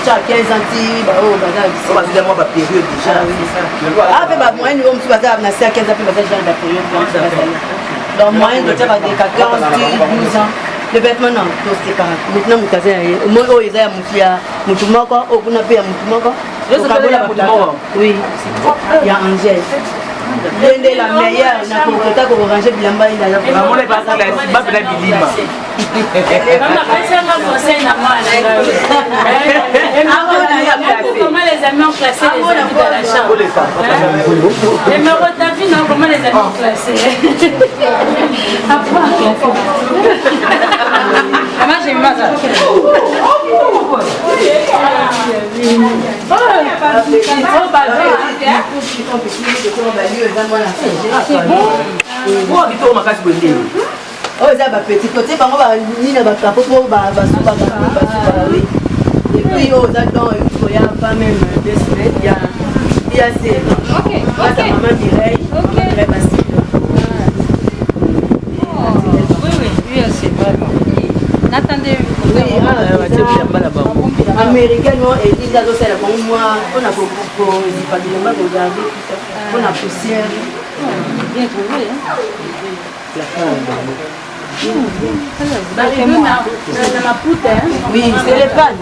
À 15 ans, période déjà. Ah, mais moyenne, on peut passer à 15 ans, la période. Donc, moyenne, de 14, 12 ans. Les vêtements, non, c'est pas. Maintenant, vous avez moi, il y a oui, il y a Angèle. L'une de la meilleure, on a pour ranger Bilamba, il a la comment les amis ont classé les amis dans la chambre. Et me retapis, non, comment les amis ont classé. Moi, j'ai mal. C'est bon. Oh, ça va petit côté, par contre, il y a et puis, oh, il y a pas même 2 semaines, il y a ces. Ok, ok. Maman dirait, très facile. Oui, c'est vrai. N'attendez. Oui, américaine, et ils ont fait la bombe, moi, on a beaucoup de regarder, on a poussière. Bien trouvé, hein? Oui, c'est les pannes.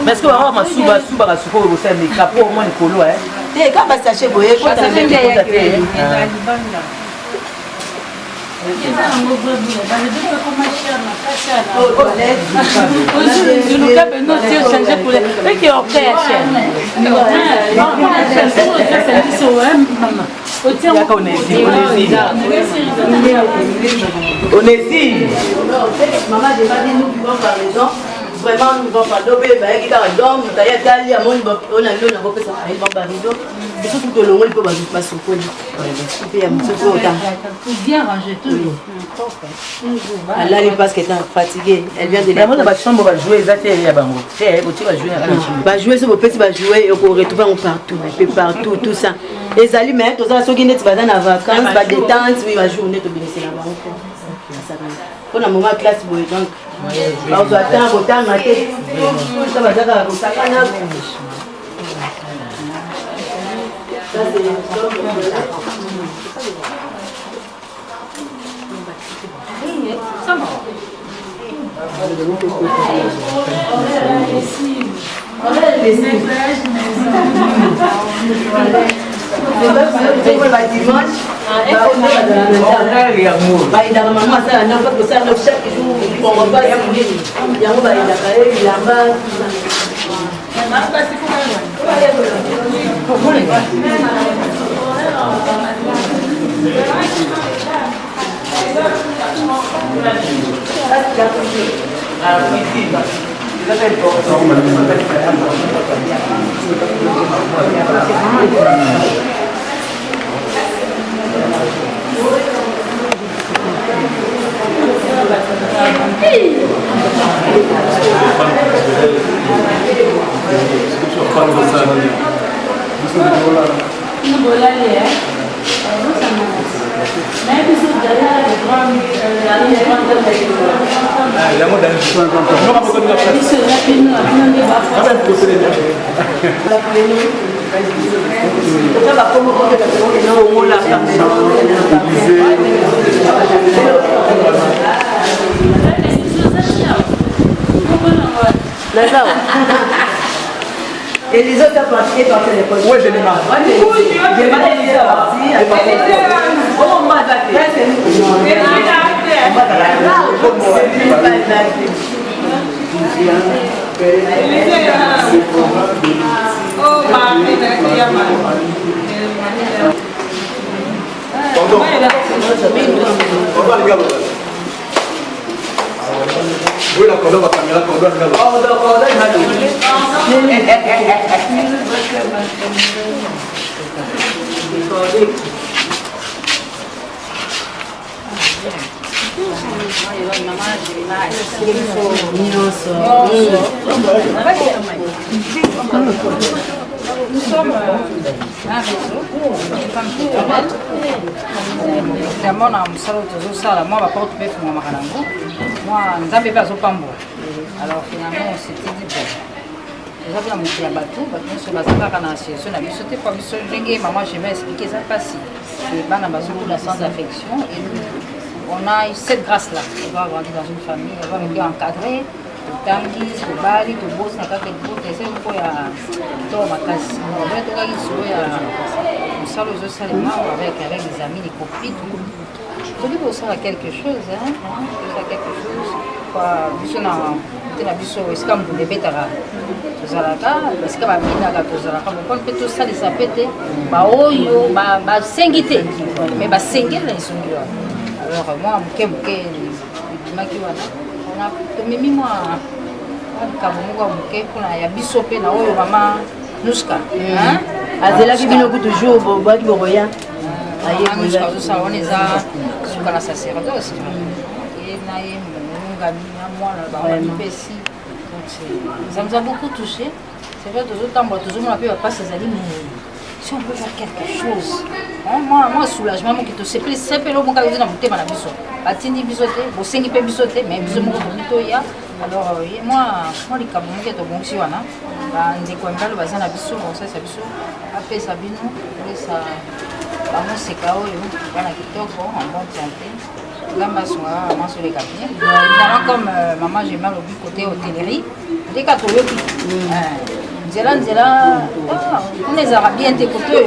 Mais est-ce que vous avez un souba au sein des capos au moins le colo? Et quand vous sachez, vous voyez, quand vous avez maman, j'ai pas dit nous vivons par les gens. Vraiment, nous vivons par l'eau, qui a dormi, on a fait ça, il faut que l'on peut pas se coller. Il faut bien ranger tout. Là, il pense qu'elle est fatiguée. Elle vient de la chambre, va jouer, va jouer sur vos petits, va jouer, et on retrouve partout, tout ça. Les allumettes, tout ça, ceux qui sont en vacances, va détente, oui, va jouer, on est obligé de là-bas. On a un moment classe, donc, on doit attendre, autant mater. Ça va dire que ça va. Ça, c'est ça va. Dimanche, Et les autres sont partis à l'école. Oui, je l'ai marre. J'ai mal à dire Oui, la cordon va caméra, cordon Nous sommes un réseau de femmes qui permettent évidemment dans le salon de ça, moi je porte bien pour moi moi nous avons pas au pambo alors finalement on s'était dit bon nous avons monté à bateau sur la situation on a sauté pour maman je vais expliquer ça passe et ben on a besoin de sans affection et on a eu cette grâce là on va grandir dans une famille on va être encadré Tangi, Bali, to boss na kaka bote c'est pour ya to makasi. On va toka iso ya musalo zo salema avec les amis, les copines. Je dis pour ça quelque chose hein, ça quelque chose quoi biso na tena biso esika mbunde betara. Tozalaka parce que ba bina ka tozalaka bon peut tout ça les sapete ba oyo ba sengite mais ba sengela isungiro. Alors moi mke maki wana tomemi mwa kabomoka moke mpona ya biso mpe na oyo mama nuska azelaki bino ku toujours boaki bokoya nuska ozosala wana eza suka na sacerdoce ye na ye mongami na mwana bango mipesi ça nous a beaucoup touché c'est vrai tozotambola tozomona mpe bapasi ezali mais si on peut faire quelque chose moi soulagement moki tosepeli sepeli omonga eza na motema na biso batindi biso te bosengi mpe biso te mais biso moko tomi toya alors moi likambo moki tobongisi wana bandeko ya mbalo baza na biso bakosalisa biso apesa bino kolesa bamoseka oyo bana kitoko en bonne santé ngamba asungaka maman soleka bien évidemment comme maman j'ai mal au but côté hôtellerie ndeka toyoki nzela on les aura bien écoutés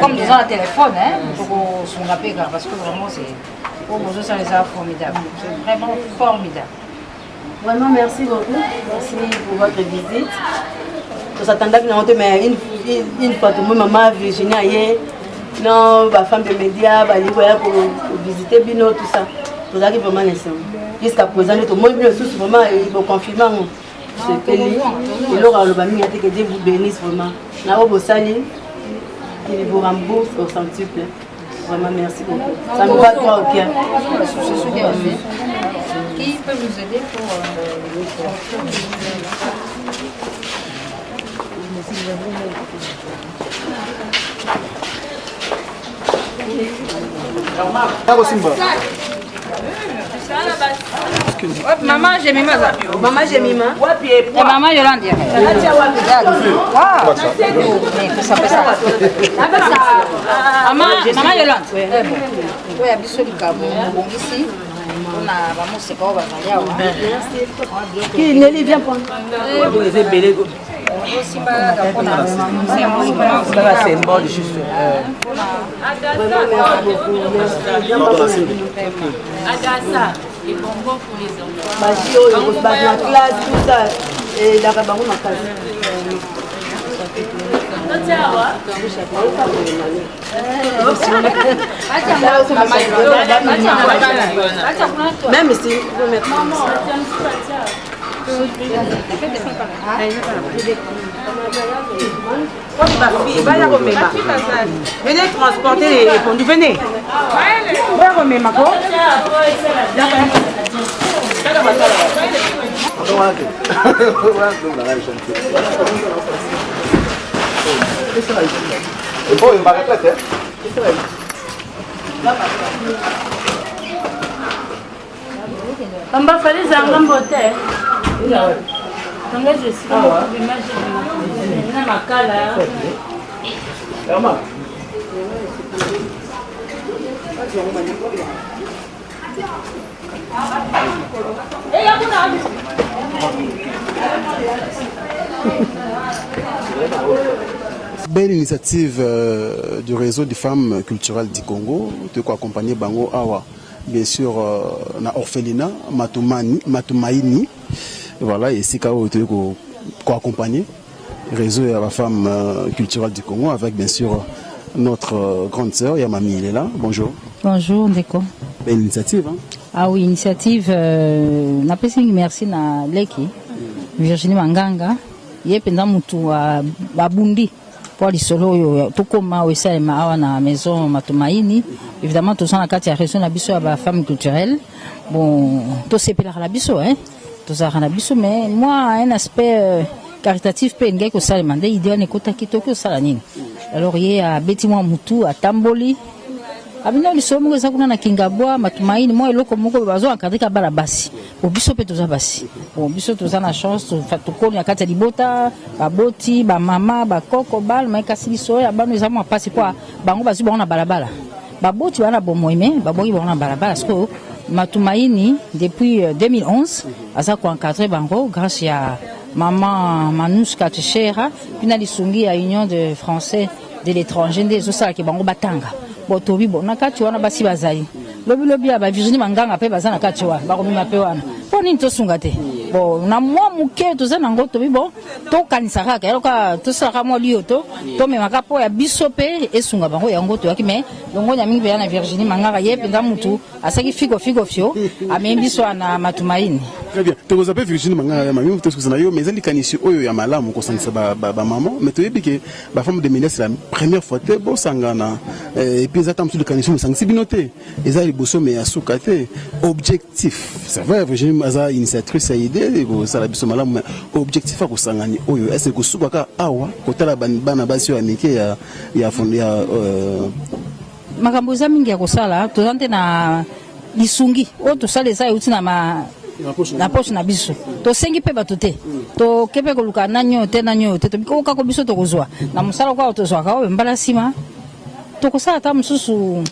comme disant la téléphone pour son rappel parce que vraiment c'est pour vous ça les a formidable c'est vraiment formidable. Vraiment merci beaucoup, merci pour votre visite. On s'attendait que mais une fois que maman Virginie aille non la femme de médias pour visiter Bino tout ça. Vous avez vraiment laissé jusqu'à présent tout le monde vraiment il faut confirmer ce pays et leur le bami que Dieu vous bénisse vraiment na au sali il vous rembourse au centuple vraiment merci beaucoup ça nous va droit au cœur. Qui peut nous aider pour maman j'ai mis ça. Maman j'ai mis ma. Et maman Yolande. Waouh. Mais ça fait ça. Maman Yolande. Oui, biso likabo bongisi. On a vraiment c'est pas va qui Nelly vient prendre. C'est belé. C'est un symbole juste. Agassa, les bonbons pour les enfants. La classe, tout ça. Et la rabango ma classe. Même si vous mettez venez transporter les fondus, venez. Amba fallait zanga mbote. Nanga je suis pas image na makala. Mama. Eh ya kuna belle initiative du réseau des femmes culturelles du Congo, de quoi accompagner Bango Awa, bien sûr, na orphelinat, Matumaini, voilà, et Sikao, de quoi accompagner réseau de la femme culturelle du Congo, avec bien sûr notre grande sœur, Yamami, elle est là. Bonjour. Bonjour, Ndeko. Belle initiative, hein? Ah oui, initiative, merci na Leki, Virginie Manganga, Yependa Mutu à Babundi. Pour les solos, tout comme moi, aussi, à la maison Matumaini. Évidemment, tout ça, on a quatre raisons, la femme culturelle. Bon, tout c'est pour la biso, hein. Tout ça, on a biso, mais moi, un aspect caritatif, peut être que ça demande, idée, on écoute à qui tout que ça la nine. Alors, il y a Betty Moutou à Tamboli. Abino les solos, ça qu'on a Kingabwa, Matumaini, moi, et l'autre, comme on a encadré à Balabasi. Au biso, peut tout ça bassi. Au biso, tout ça, la chance, tout comme il y a quatre libota, baboti, ba mama, ba koko, bal, mais kasi biso, ya ba nous avons passé quoi, bango basu, ba on a balabala. Baboti, on a bon moïme, babori, on a balabala, parce que Matumaini, depuis 2011, à ça qu'on encadré bango, grâce à maman Manous Katechera, puis on a l'issongi à l'Union de Français de l'étranger, des osala qui bango batanga. Bon, tobi, bon, nakati, on a bassi bazali. Lobi aba Virginie Manganga pe bazana katiwa bakomi mape wana poni to sungate bon na mwa muke to zana ngo to bibo to kanisa kaka eloka to saka mo lioto to me makapo ya bisope esunga bango yango to yakime longo nya mingi na Virginie Manganga yepe nda mutu asaki figo fio amembi so na Matumaini. Très bien. Tu vous appelez Virginie Manganga mami to sukuna yo mais ali kanisi oyo ya malamu ko sanisa ba maman mais to yebike ba femme de ministre la première fois te bo sangana et puis ça tam sur le kanisi sangisi binoté ezali boso mais asukate objectif c'est vrai Virginie Maza initiatrice a idée ça la biso malamu objectif a ko sangani oyo est-ce que sukaka awa kotala bana basi ya mike ya fondi ya makambo za mingi ya kosala tozante na lisungi o tosala eza euti na poche na biso tosengi pe bato te tokepe koluka nanyo te tobikoka ko biso tokozwa na mosala kwa tozwaka oyo mbala nsima tokosala ta mosusu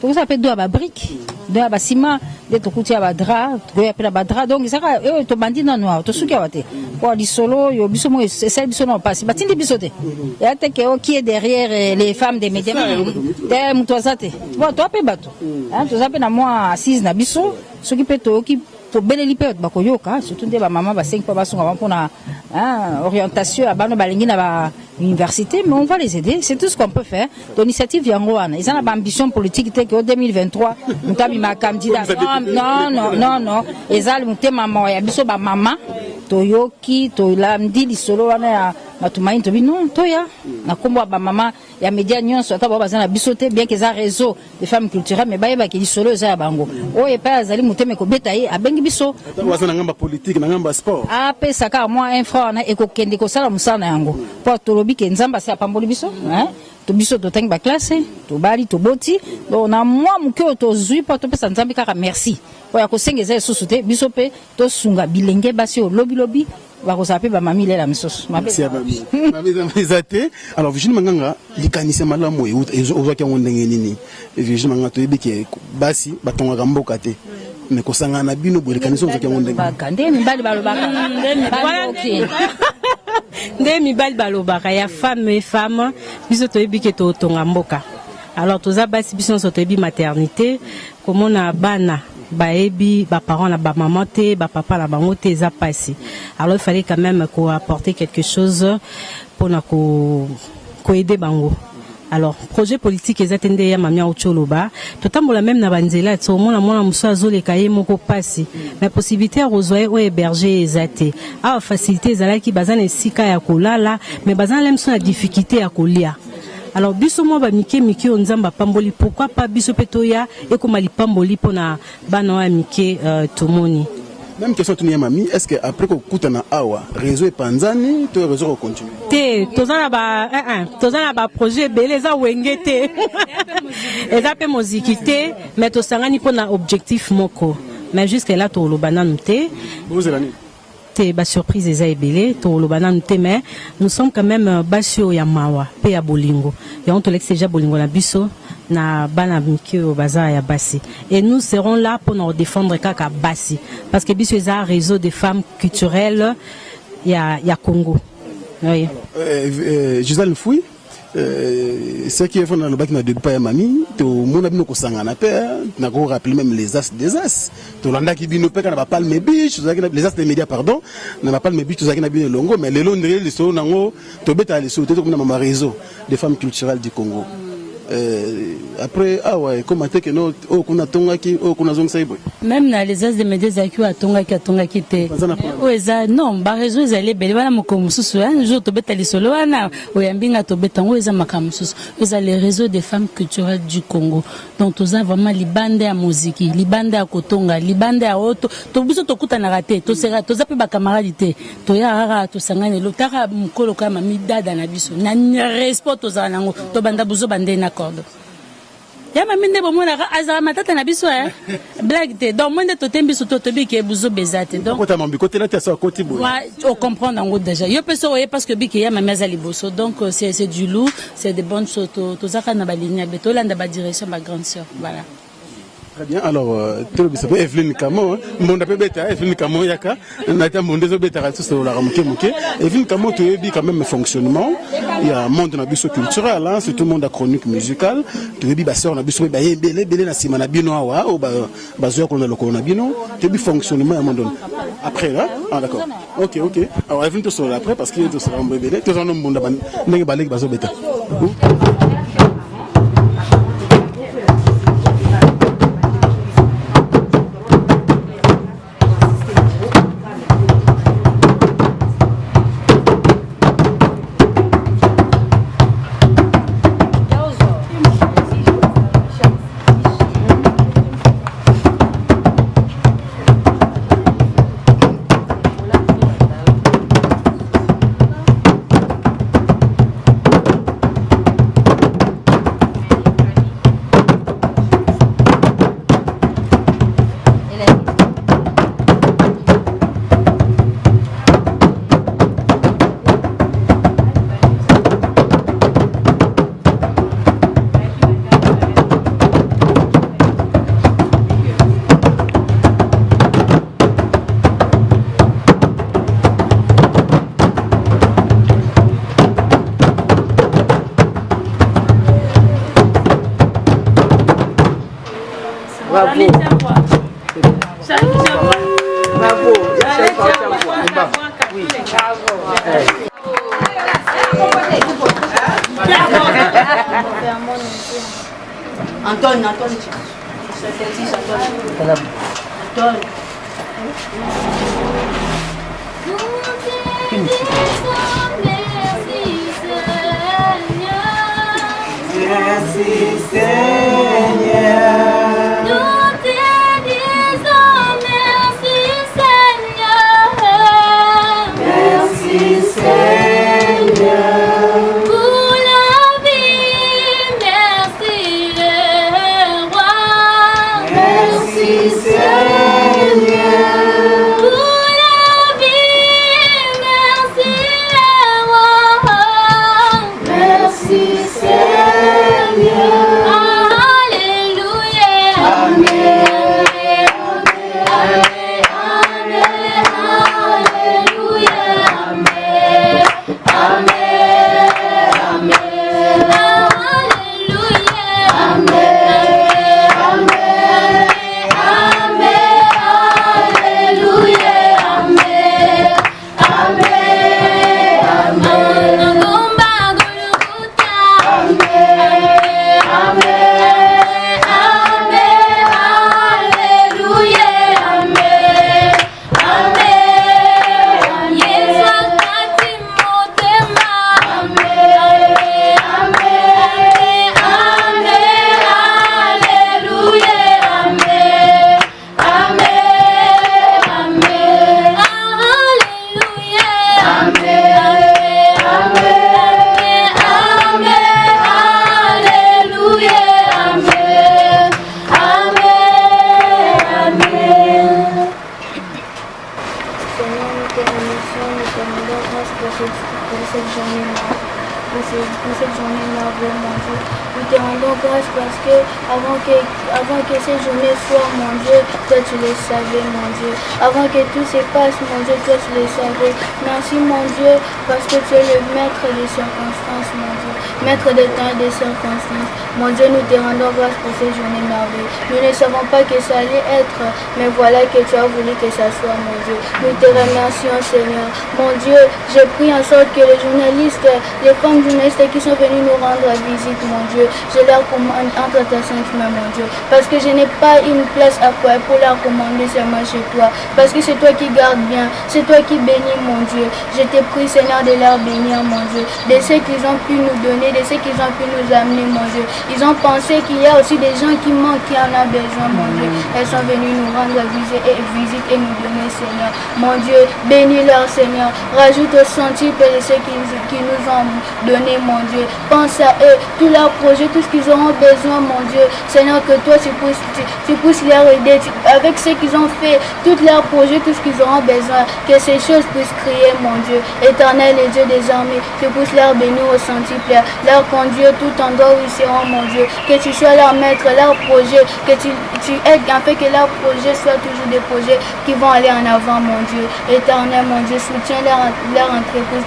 tokosala pe do ya babrike do ya basima nde tokuti ya badra tokoya pe na badra donc ezaka oyo tobandi nano awa tosuki awa te po lisolo oyo biso mo esali biso na opasi batindi biso te eya te ke qui est derrière les femmes des médias te moto aza te toa pe bato toza pe na mwa assise na biso soki pe toyoki tobeleli pe bakoyoka surtout nde bamama basengi mpo basungama mpona orientation ya bano balingi na bauniversité mais on va les aider c'est tout ce qu'on peut faire l'initiative yango wana eza na baambition politique te ke o 2023 moto abima candidat non eza motema mawa ya biso bamama toyoki tolandi lisolo wana ya Matumaini tobi non toya na kombo ya bamama ya média nyonso ata bao baza na biso te bien que eza réseau de femmes culturelles mais bayebaki lisolo eza ya bango oyo epai azali motema ekobeta ye abengi biso waza na ngamba politique na ngamba sport apesaka mwa infra wana ekokende kosala mosala na yango mpo tolobi ke nzambe asi apamboli biso to biso totangi baklasse tobali toboti donc na mwa moke oyo tozwi mpo topesa nzambe kaka merci po ya kosenga eza esusu te biso mpe tosunga bilenge basi oyo lobilobi bakozala mpe bamami lela misusu alors Virginie Manganga likanisi malamu ozwaki yango ndenge nini Virginie Manganga toyebi ke basi batongaka mboka te mais kosangana na bino boye likanisi ozwaki yango ndenge nde mibali balobaka nde mibali balobaka ya femme biso toyebi ke totonga mboka alors toza basi biso nyonso toyebi maternité komona bana baebi parents na maman te papa na bango te eza pasi alors il fallait quand même apporter quelque chose pour aider bango. Alors projet politique ezate nde ya mamia ocholoba totambola même na banzela tsomona mwana muso azoleka ye moko pasi la possibilité ya rezoyer o héberger ezate a facilité ezalaki bazana esika ya kolala mais bazana lemso na difficulté ya kolia. Alors biso mo ba mike on nzamba pamboli pourquoi pas biso petoya et comme ali pamboli pona bana wa mike tomoni. Même question tu mami, est-ce que après qu'on coûte na awa réseau panzani to réseau continue te tozana ba projet beleza wengete eza pe moziki te mais to sangani pona objectif moko mais jusqu'à là to lobana nute ba surprise eza ebele to lobana nute mais nous sommes quand même basio ya mawa pe ya bolingo ya on to l'exdéjà bolingo na biso na bana mikio baza ya basi et nous serons là pour nous défendre kaka basi parce que biso eza réseau de femmes culturelles ya Congo. Oui. Gisèle Fouy ce qui est fondé dans le bac n'a de pas mamie to mon abino ko sangana père n'a ko rappeler même les as des as to landa ki bino peka na pas le biche les as des médias pardon n'a pas le biche to zakina bino longo mais les londres les so nango to beta les so to comme na réseau des femmes culturelles du Congo. Après comment que no kuna tonga ki kuna zong saibo même na les as de médias aki atonga ki te eza non ba réseau ezali bele bana mokomo susu un jour to beta li solo wana oyambinga to beta ngo eza makamu susu eza les réseaux des femmes culturelles du Congo donc toza vraiment libanda ya muziki libanda ya kotonga libanda ya oto to biso to kuta na raté to sera to zape ba camarade te to ya rara to sangane lo taka mukolo kama midada na biso na respect to za nango to banda buzo bande na ya mami nde bomona azara matata na biso blague te donc moi nde totembi so totobi ke buzo bezate donc kota mambi côté là ça côté boy on comprend ngo déjà yo peso oye parce que biki ya mami azali boso donc c'est du lourd c'est des bonnes choses to zaka na ba ligne beto landa ba direction ba grande sœur voilà. Très bien, alors, tout le monde Evelyne Kamo, mon appel bêta, Evelyne Kamo Yaka, on a été mon désolé bêta sur la ramouké mouké. Evelyne Kamo, tu es quand même fonctionnement. Il y a un monde dans la culturel, hein, c'est tout le monde à chronique musicale. Tu es bien sûr, on a besoin de belé na simana bino awa, ou bazeur qu'on a le coronavirus. Tu es bien fonctionnement à un moment donné. Après là, ah d'accord. Ok. Alors Evelyne, tu seras après parce qu'il y a tout ça en belé. Tu es un homme bon d'abord, n'est-ce pas les bazeur bêta. Antoine. pour cette journée-là, vraiment Dieu. Nous te rendons grâce parce que avant que cette journée soit, mon Dieu, toi tu le savais, mon Dieu. Avant que tout se passe, mon Dieu, toi tu le savais. Merci, mon Dieu, parce que tu es le maître des circonstances, mon Dieu. maître des temps et des circonstances. Mon Dieu, nous te rendons grâce pour ces journées merveilleuses. Nous ne savons pas que ça allait être, mais voilà que tu as voulu que ça soit, mon Dieu. Nous te remercions, Seigneur. Mon Dieu, je prie en sorte que les journalistes, les femmes journalistes qui sont venus nous rendre visite, mon Dieu, je leur commande entre ta sainte main, mon Dieu. Parce que je n'ai pas une place à quoi pour leur commander seulement chez toi. Parce que c'est toi qui gardes bien, c'est toi qui bénis, mon Dieu. Je te prie, Seigneur, de leur bénir, mon Dieu. De ce qu'ils ont pu nous donner, de ce qu'ils ont pu nous amener, mon Dieu. Ils ont pensé qu'il y a aussi des gens qui manquent, qui en ont besoin, mon Dieu. Elles sont venues nous rendre visite et nous donner, Seigneur. Mon Dieu, bénis-leur, Seigneur. Rajoute au centuple de ceux qui nous ont donné, mon Dieu. Pense à eux, tous leurs projets, tout ce qu'ils auront besoin, mon Dieu. Seigneur, que toi, tu puisses leur aider avec ce qu'ils ont fait, tous leurs projets, tout ce qu'ils auront besoin. Que ces choses puissent crier, mon Dieu. Éternel et Dieu des armées, tu puisses leur bénir au centuple, leur conduire tout endroit où ils seront, mon Dieu. Que tu sois leur maître, leur projet, que tu aides en fait que leurs projets soient toujours des projets qui vont aller en avant, mon Dieu. Éternel, mon Dieu, soutiens leur entreprise,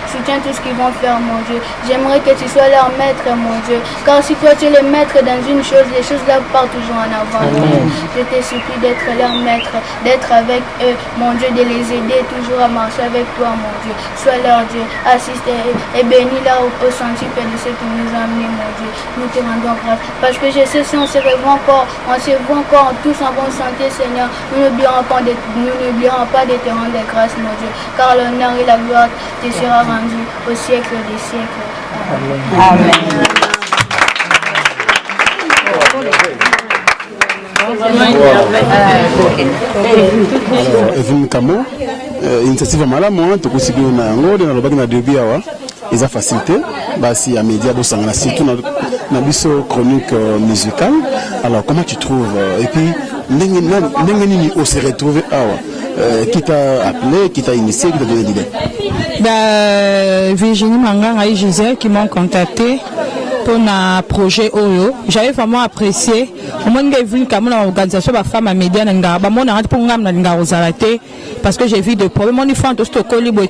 soutiens tout ce qu'ils vont faire, mon Dieu. J'aimerais que tu sois leur maître, mon Dieu. Car si toi tu es le maître dans une chose, les choses là partent toujours en avant, mon Dieu. Je te supplie d'être leur maître, d'être avec eux, mon Dieu, de les aider toujours à marcher avec toi, mon Dieu. Sois leur Dieu, assiste et bénis-leur au centuple de ceux qui nous ont amenés, mon Dieu. Nous te rendons grâce. Parce que je sais si on se revoit encore, tous en bonne santé, Seigneur, nous n'oublierons pas de te rendre grâce, mon Dieu. Car l'honneur et la gloire te sera rendu au siècle des siècles. Amen. Alors, Evelyne Kamo, initiative malamu tokusibiyo na yango de nalobaki na début awa eza facilité basi ya média bosangana surtout na biso chronique musicale. Alors comment tu trouves et puis ndenge nini on s'est retrouvé awa qui t'a appelé, qui t'a initié, qui t'a donné l'idée? Virginie Manganga et Gisèle qui m'ont contacté pour un projet Oyo. J'avais vraiment apprécié. Au moins, j'ai vu comme une organisation de femmes à médias, parce que j'ai vu des problèmes. On y fait tout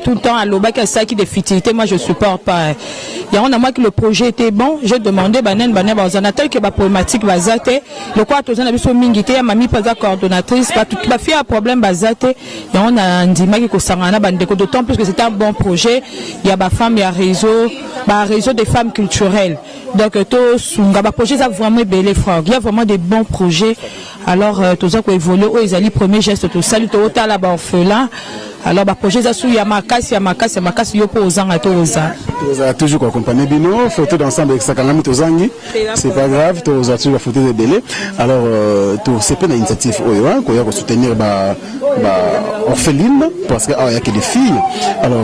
le temps à l'obak à ça qui des futilités. Moi, je supporte pas. Il y a un moment que le projet était bon. J'ai demandé tel que la problématique basate. Le quoi tout ça n'a pas mingité. Ma mie pas coordonnatrice. Pas tout la fille a problème basate. Il y a un ndima qui s'engana bandeko d'autant plus que c'est un bon projet. Il y a ba femme, il y a réseau des femmes culturelles. Donc tout sunga ba projet ça vraiment belle frère. Il y a vraiment des bons projets. Alors tout ça qu'on évolue au Isali premier geste tout salut tout à la orphelin. Alors bah projet ça sous Yamakasi yo posant à toza. Toza toujours accompagné bino photo d'ensemble avec ça quand même tozangi. C'est pas grave, toza toujours photo de belé. Alors tout c'est pas une initiative oyo hein qu'on soutenir ba orpheline parce que il y a que des filles. Alors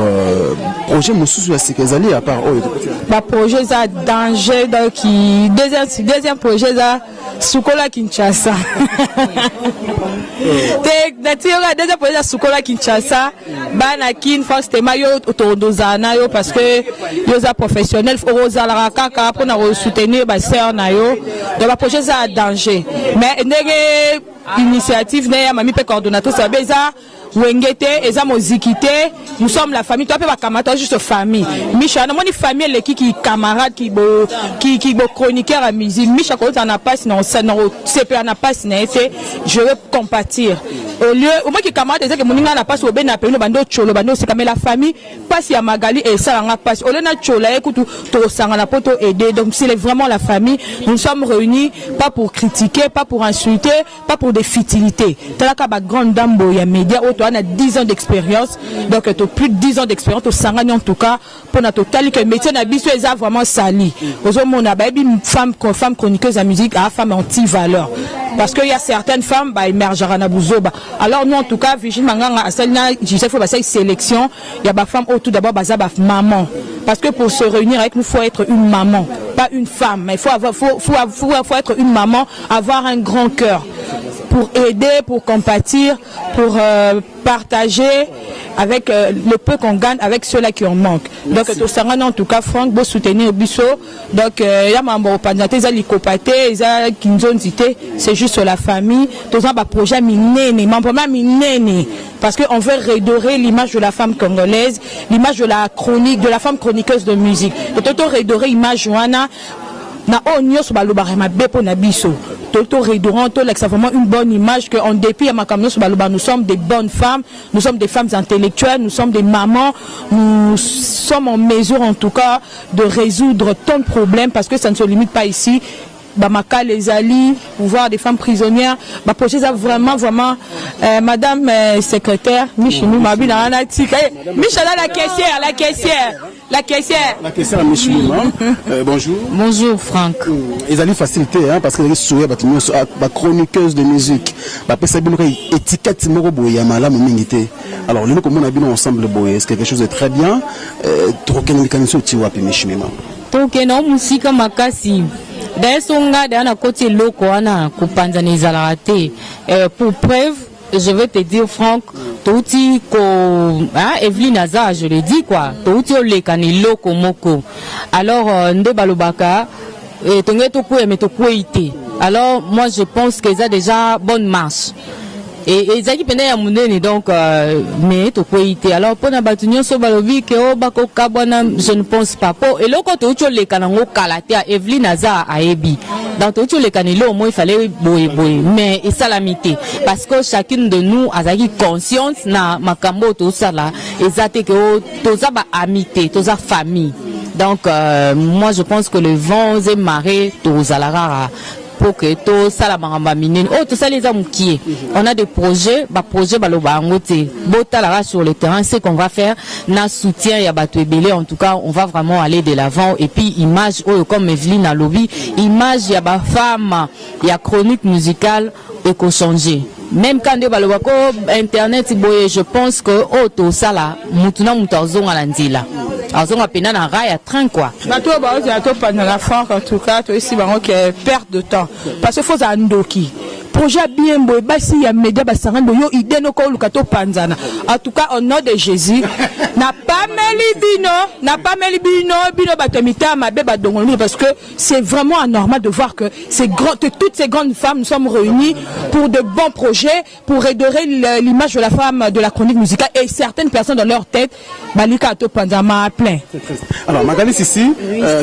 projet mususu ya sikazali à part oyo. Bah projet ça danger donc qui deuxième projet ça Sukola Kinshasa. Deuxième projet ça Sukola Kinshasa. Bana kin forcément yo autodosana yo parce que yo za professionnel rosa la kaka pour na soutenir ba sœur na yo de ba projet ça danger mais ndenge initiative na ya mami pe coordonnatrice ça beza Wengete eza mozikite nous sommes la famille toi pe ba kamata juste famille Micha na moni famille qui camarade qui bo chroniqueur à musique Micha ko ça n'a pas non ça non c'est pas n'a pas été je veux compatir au lieu au moins qui camarade eza que moninga na passe au ben apelo bando cholo bando c'est comme la famille passe ya Magali et ça nga passe au lieu na chola écoute to sanga na poto aider donc c'est vraiment la famille nous sommes réunis pas pour critiquer pas pour insulter pas pour des futilités talaka ba grande dame ya média on a 10 ans d'expérience donc tu as plus de 10 ans d'expérience au Sangani en tout cas pour notre total que métier n'habitué est vraiment sali aux hommes on a une femme chroniqueuse à musique à femme anti-valeur parce qu'il y a certaines femmes bah émergera na buzoba alors nous en tout cas Virginie Manganga asalina Joseph ba sélection il y a ba femme tout d'abord ba maman parce que pour se réunir avec nous faut être une maman pas une femme mais faut être une maman avoir un grand cœur pour aider, pour compatir, pour partager avec le peu qu'on gagne avec ceux-là qui en manquent. Donc tout ça en tout cas Franck beau soutenir biso. Donc il y a membre pandaté za likopaté, za kinzonzité, c'est juste sur la famille. Tout ça ba projet minene, membre minene parce que on veut redorer l'image de la femme congolaise, l'image de la chronique, de la femme chroniqueuse de musique. Et tout redorer image joana na onyo so baloba ma bepo na biso. Toto redorant, c'est vraiment une bonne image qu'en dépit à ma camion sur baloba, nous sommes des bonnes femmes, nous sommes des femmes intellectuelles, nous sommes des mamans, nous sommes en mesure en tout cas de résoudre tant de problèmes parce que ça ne se limite pas ici. Bamaka, les alliés, pouvoir des femmes prisonnières, bah projet ça vraiment madame secrétaire, Michinou Mabina Anatika, Michala la caissière, Michinou, bonjour. Bonjour Franck. Ils allaient faciliter hein parce que les souhaits bah chroniqueuse de musique, bah pesa bien étiquette moko boya mala mingité. Alors le comment on a bien ensemble boya, c'est quelque chose de très bien. Trop qu'un mécanisme tu vois puis Michinou. Donc non musique makasi. D'ailleurs, dans côté loko ana kupanzana izalate. Pour preuve, je vais te dire Franck, touti ko Evelyne Aza, je le dis quoi. Touti olekani loko moko. Alors nde balobaka tonge to ko emetoko ite. Alors moi je pense que ça déjà bonne marche. Et Zaki Pena Yamounene donc mais to koité alors pour na batunyo so balobi ke o bako kabona je ne pense pas pour et loko to cho le kanango kalate a Evelyne Aza a ebi dans to cho le kanelo au moins il fallait boy mais et salamité parce que chacune de nous a zaki conscience na makambo to sala ezate ke o to za ba amité to za famille donc moi je pense que le vent est marée to zalara pour que tout ça la maramba mine oh tout ça les amoukier on a des projets baloba ngote botala sur le terrain ce qu'on va faire na soutien ya bato ebele en tout cas on va vraiment aller de l'avant et puis image oh comme Evelyne a lobby image ya ba femme ya chronique musicale et qu'on changer même quand de baloba ko internet boye je pense que oh tout ça là mutuna mutazon ala ndila azon apena na raya train quoi bato ba oza pendant la France en tout cas to ici bango que perte de temps parce que faut za ndoki projet bien boy basi ya média basangando yo idée no ko lukato panzana en tout cas au nom de Jésus n'a pas melibino bino batomita mabe badongoni parce que c'est vraiment anormal de voir que toutes ces grandes femmes nous sommes réunies pour de bons projets pour redorer l'image de la femme de la chronique musicale et certaines personnes dans leur tête balika to panzama plein. Alors Magali ici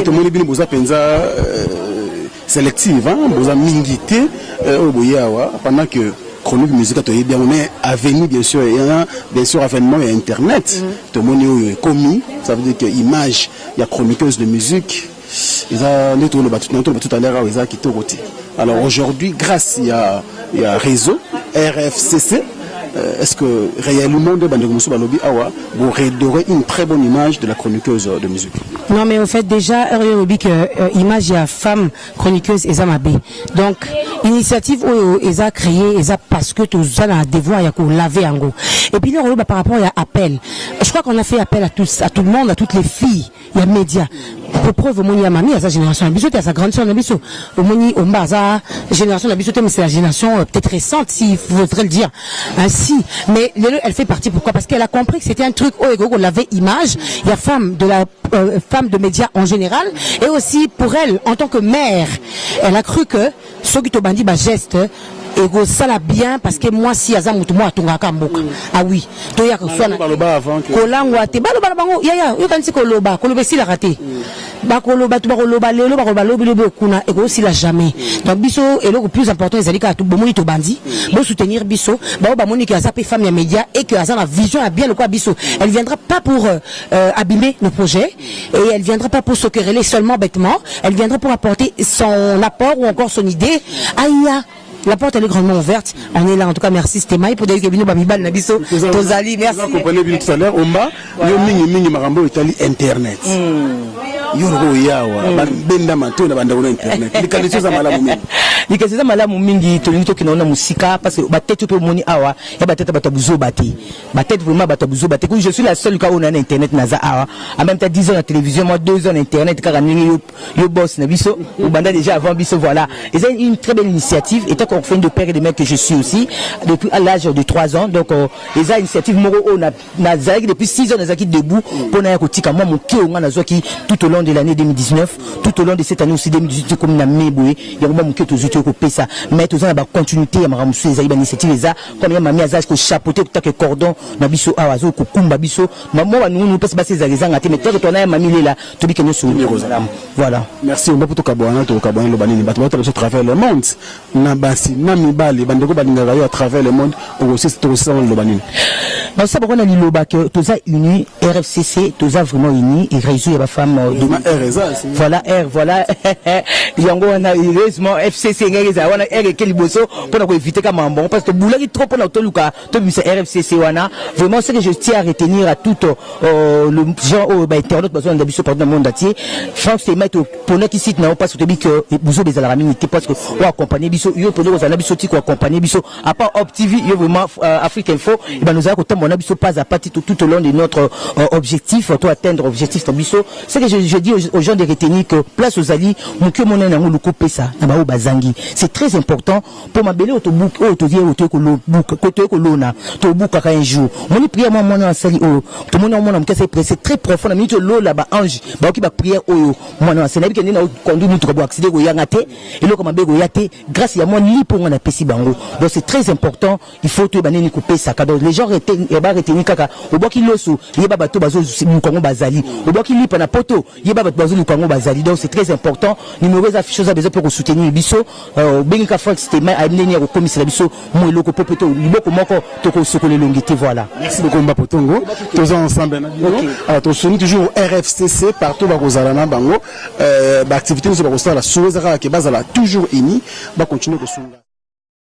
tout le monde bino boza penza sélective hein boza mingité au boyawa pendant que chronique musicale to bien mais avenir bien sûr il y a bien sûr avènement et internet tout le monde est commis ça veut dire que image il y a chroniqueuse de musique ils ont tout à l'heure ils ont quitté côté alors aujourd'hui grâce il y a réseau RFCC est-ce que réellement de Bandegumusu Balobi Awa vous redorer une très bonne image de la chroniqueuse de musique? Non mais au fait déjà Eurobi que image ya femme chroniqueuse Ezamabe. Donc initiative où Eza créé Eza parce que tous ça a devoir ya ko laver en go. Et puis là par rapport à appel. Je crois qu'on a fait appel à tous à tout le monde à toutes les filles, il y a médias. Pour preuve moni ya mami à sa génération biso à sa grande sœur biso. Moni Ombaza génération biso mais c'est la génération peut-être récente s'il faudrait le dire. Ainsi mais elle fait partie pourquoi parce qu'elle a compris que c'était un truc on l'avait image il y a femme de médias en général et aussi pour elle en tant que mère elle a cru que ce qui te bandit geste ego ça l'a bien parce que moi si aza mutu moi tongaka mboka ah oui to ya ko swana kolangwa te baloba bango ya yo kanisi koloba si la raté ba koloba tu ba koloba lelo ba koloba lobi kuna ego si la jamais donc biso et le plus important ezali ka tout bomoni to bandi bo soutenir biso ba moni ki aza pe femme ya média et que aza la vision a bien le quoi biso elle viendra pas pour abîmer nos projets et elle viendra pas pour se quereller seulement bêtement elle viendra pour apporter son apport ou encore son idée aïe. La porte elle est grandement ouverte. On est là en tout cas merci Stémaï pour dire que bino babibal na biso tozali merci. Vous comprenez bien tout à l'heure Omba yo mingi marambo itali internet. yoro yawa benda mato na banda na internet likanisi za malamu mingi likanisi za malamu mingi tolingi tokinaona musika parce que batete pe moni awa ya batete batabuzo bati batete vraiment batabuzo bati je suis la seule ka on a internet naza awa en même temps 10 ans na télévision moi 2 ans na internet kaka ningi yo boss na biso ou banda déjà avant biso voilà et c'est une très belle initiative et tant qu'on fait de père et de mère que je suis aussi depuis à l'âge de 3 ans donc les initiative moro on a depuis 6 ans nazaki debout pour na kotika moi mon ki on a nazaki tout au long de l'année 2019 tout au long de cette année aussi 2018 comme na meboé ya moi mon ki tozuti ko pesa mais tous en ba continuité ya maramusu les initiatives les a comme ya mami azaki ko chapeauter tout que cordon na biso awazo ko kumba biso maman wa nous pesa ba ces ezanga te mais tant que na mami lela to bikeno so voilà merci on va pour kabwana to kabwana lo banini bato à travers le monde na basi na mibali bandeko baninga yo à travers le monde aussi to ça lo banini non ça pourquoi na liloba que tous a uni RFCC tous a vraiment uni et réseau ya femme voilà R voilà yango wana heureusement FCC ngeza wana R ke liboso pour éviter ka mambo parce que boulaki trop pour to luka to bisa RFCC wana vraiment ce que je tiens à retenir à tout le gens au ba internaute besoin de biso pardon monde entier France c'est mettre pour notre site na pas que buzo bezala ramini parce que on accompagner biso yo pour nous ala biso ti ko accompagner biso à part Op TV yo vraiment Afrique Info et ben nous a on a biso pas à pas tout au long de notre objectif pour atteindre objectif de biso c'est que je dis aux gens de retenir que place aux alliés mon que mon na ngulu kopesa na ba bazangi c'est très important pour ma belle autobook autovie autoko book ko lona to book ka un jour mon prière moi mon sali tout mon mon c'est très profond na minute lo là ba ange ba ki ba prière oyo moi na c'est na bi na conduit mutu ko accident ko yanga te et lo ko mabe ko yate grâce à mon li pour on a pesi bango donc c'est très important il faut to baneni kopesa cadeau les gens ba retenir kaka oboki loso yeba bato bazo mukongo bazali oboki lipa na poto yeba bato bazo mukongo bazali donc c'est très important numéro za chose a besoin pour soutenir biso bengi ka fox te mai amener au commissaire biso mo eloko popeto liboko moko to ko sokole longité voilà merci beaucoup Mbapotongo tous ensemble na alors to soutenir toujours RFCC partout ba kozala na bango ba activité nous ba kosala la souzera ke bazala toujours ini ba continuer ko sunga